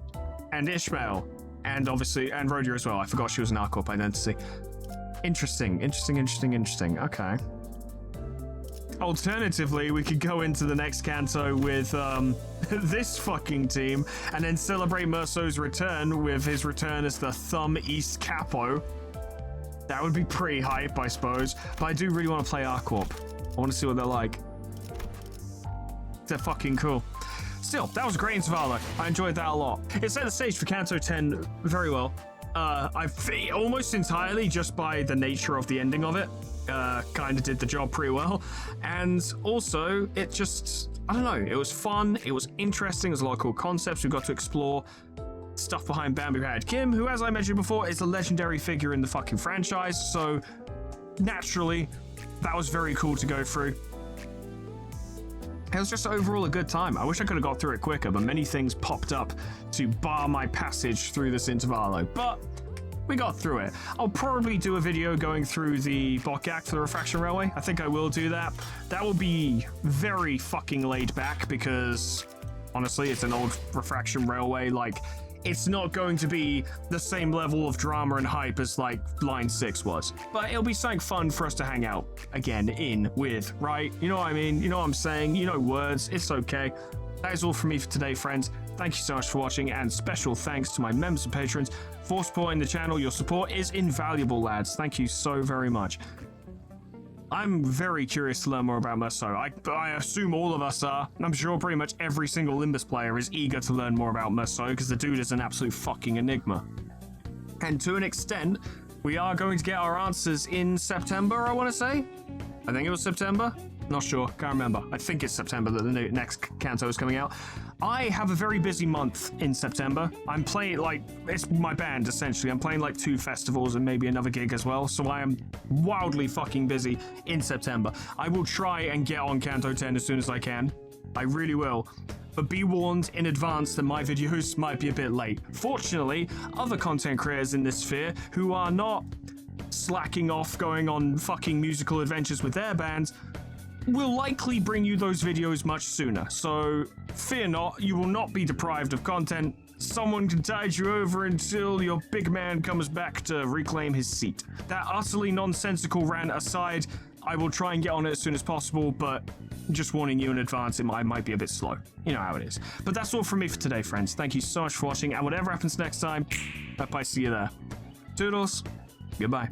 and Ishmael, and obviously, and Rhodia as well. I forgot she was an R-Corp identity. Interesting. Okay. Alternatively, we could go into the next Canto with this fucking team and then celebrate Marceau's return with his return as the Thumb East Capo. That would be pretty hype, I suppose. But I do really want to play R-Corp. I want to see what they're like. They're fucking cool. Still, that was a great Intervallo. I enjoyed that a lot. It set the stage for Canto 10 very well. Almost entirely just by the nature of the ending of it. Kind of did the job pretty well. And also, it just, I don't know, it was fun, it was interesting, there's a lot of cool concepts we got to explore. Stuff behind Bamboo Hat Kim, who, as I mentioned before, is a legendary figure in the fucking franchise, so naturally, that was very cool to go through. It was just overall a good time. I wish I could have got through it quicker, but many things popped up to bar my passage through this Intervallo. But we got through it. I'll probably do a video going through the Bokak for the Refraction Railway. I think I will do that. That will be very fucking laid back because, honestly, it's an old Refraction Railway. Like, it's not going to be the same level of drama and hype as, like, Line 6 was. But it'll be something fun for us to hang out again in with, right? You know what I mean? You know what I'm saying? You know words. It's okay. That is all from me for today, friends. Thank you so much for watching, and special thanks to my members and patrons for supporting the channel. Your support is invaluable, lads. Thank you so very much. I'm very curious to learn more about Marceau. I assume all of us are. I'm sure pretty much every single Limbus player is eager to learn more about Marceau because the dude is an absolute fucking enigma. And to an extent, we are going to get our answers in September, I want to say. I think it was September. Not sure, can't remember. I think it's September that the next Canto is coming out. I have a very busy month in September. I'm playing, like, it's my band, essentially. I'm playing, like, 2 festivals and maybe another gig as well, so I am wildly fucking busy in September. I will try and get on Canto 10 as soon as I can. I really will. But be warned in advance that my videos might be a bit late. Fortunately, other content creators in this sphere who are not slacking off going on fucking musical adventures with their bands will likely bring you those videos much sooner. So fear not, you will not be deprived of content. Someone can tide you over until your big man comes back to reclaim his seat. That utterly nonsensical rant aside, I will try and get on it as soon as possible, but just warning you in advance, it might be a bit slow. You know how it is. But that's all from me for today, friends. Thank you so much for watching, and whatever happens next time, I hope I see you there. Toodles. Goodbye.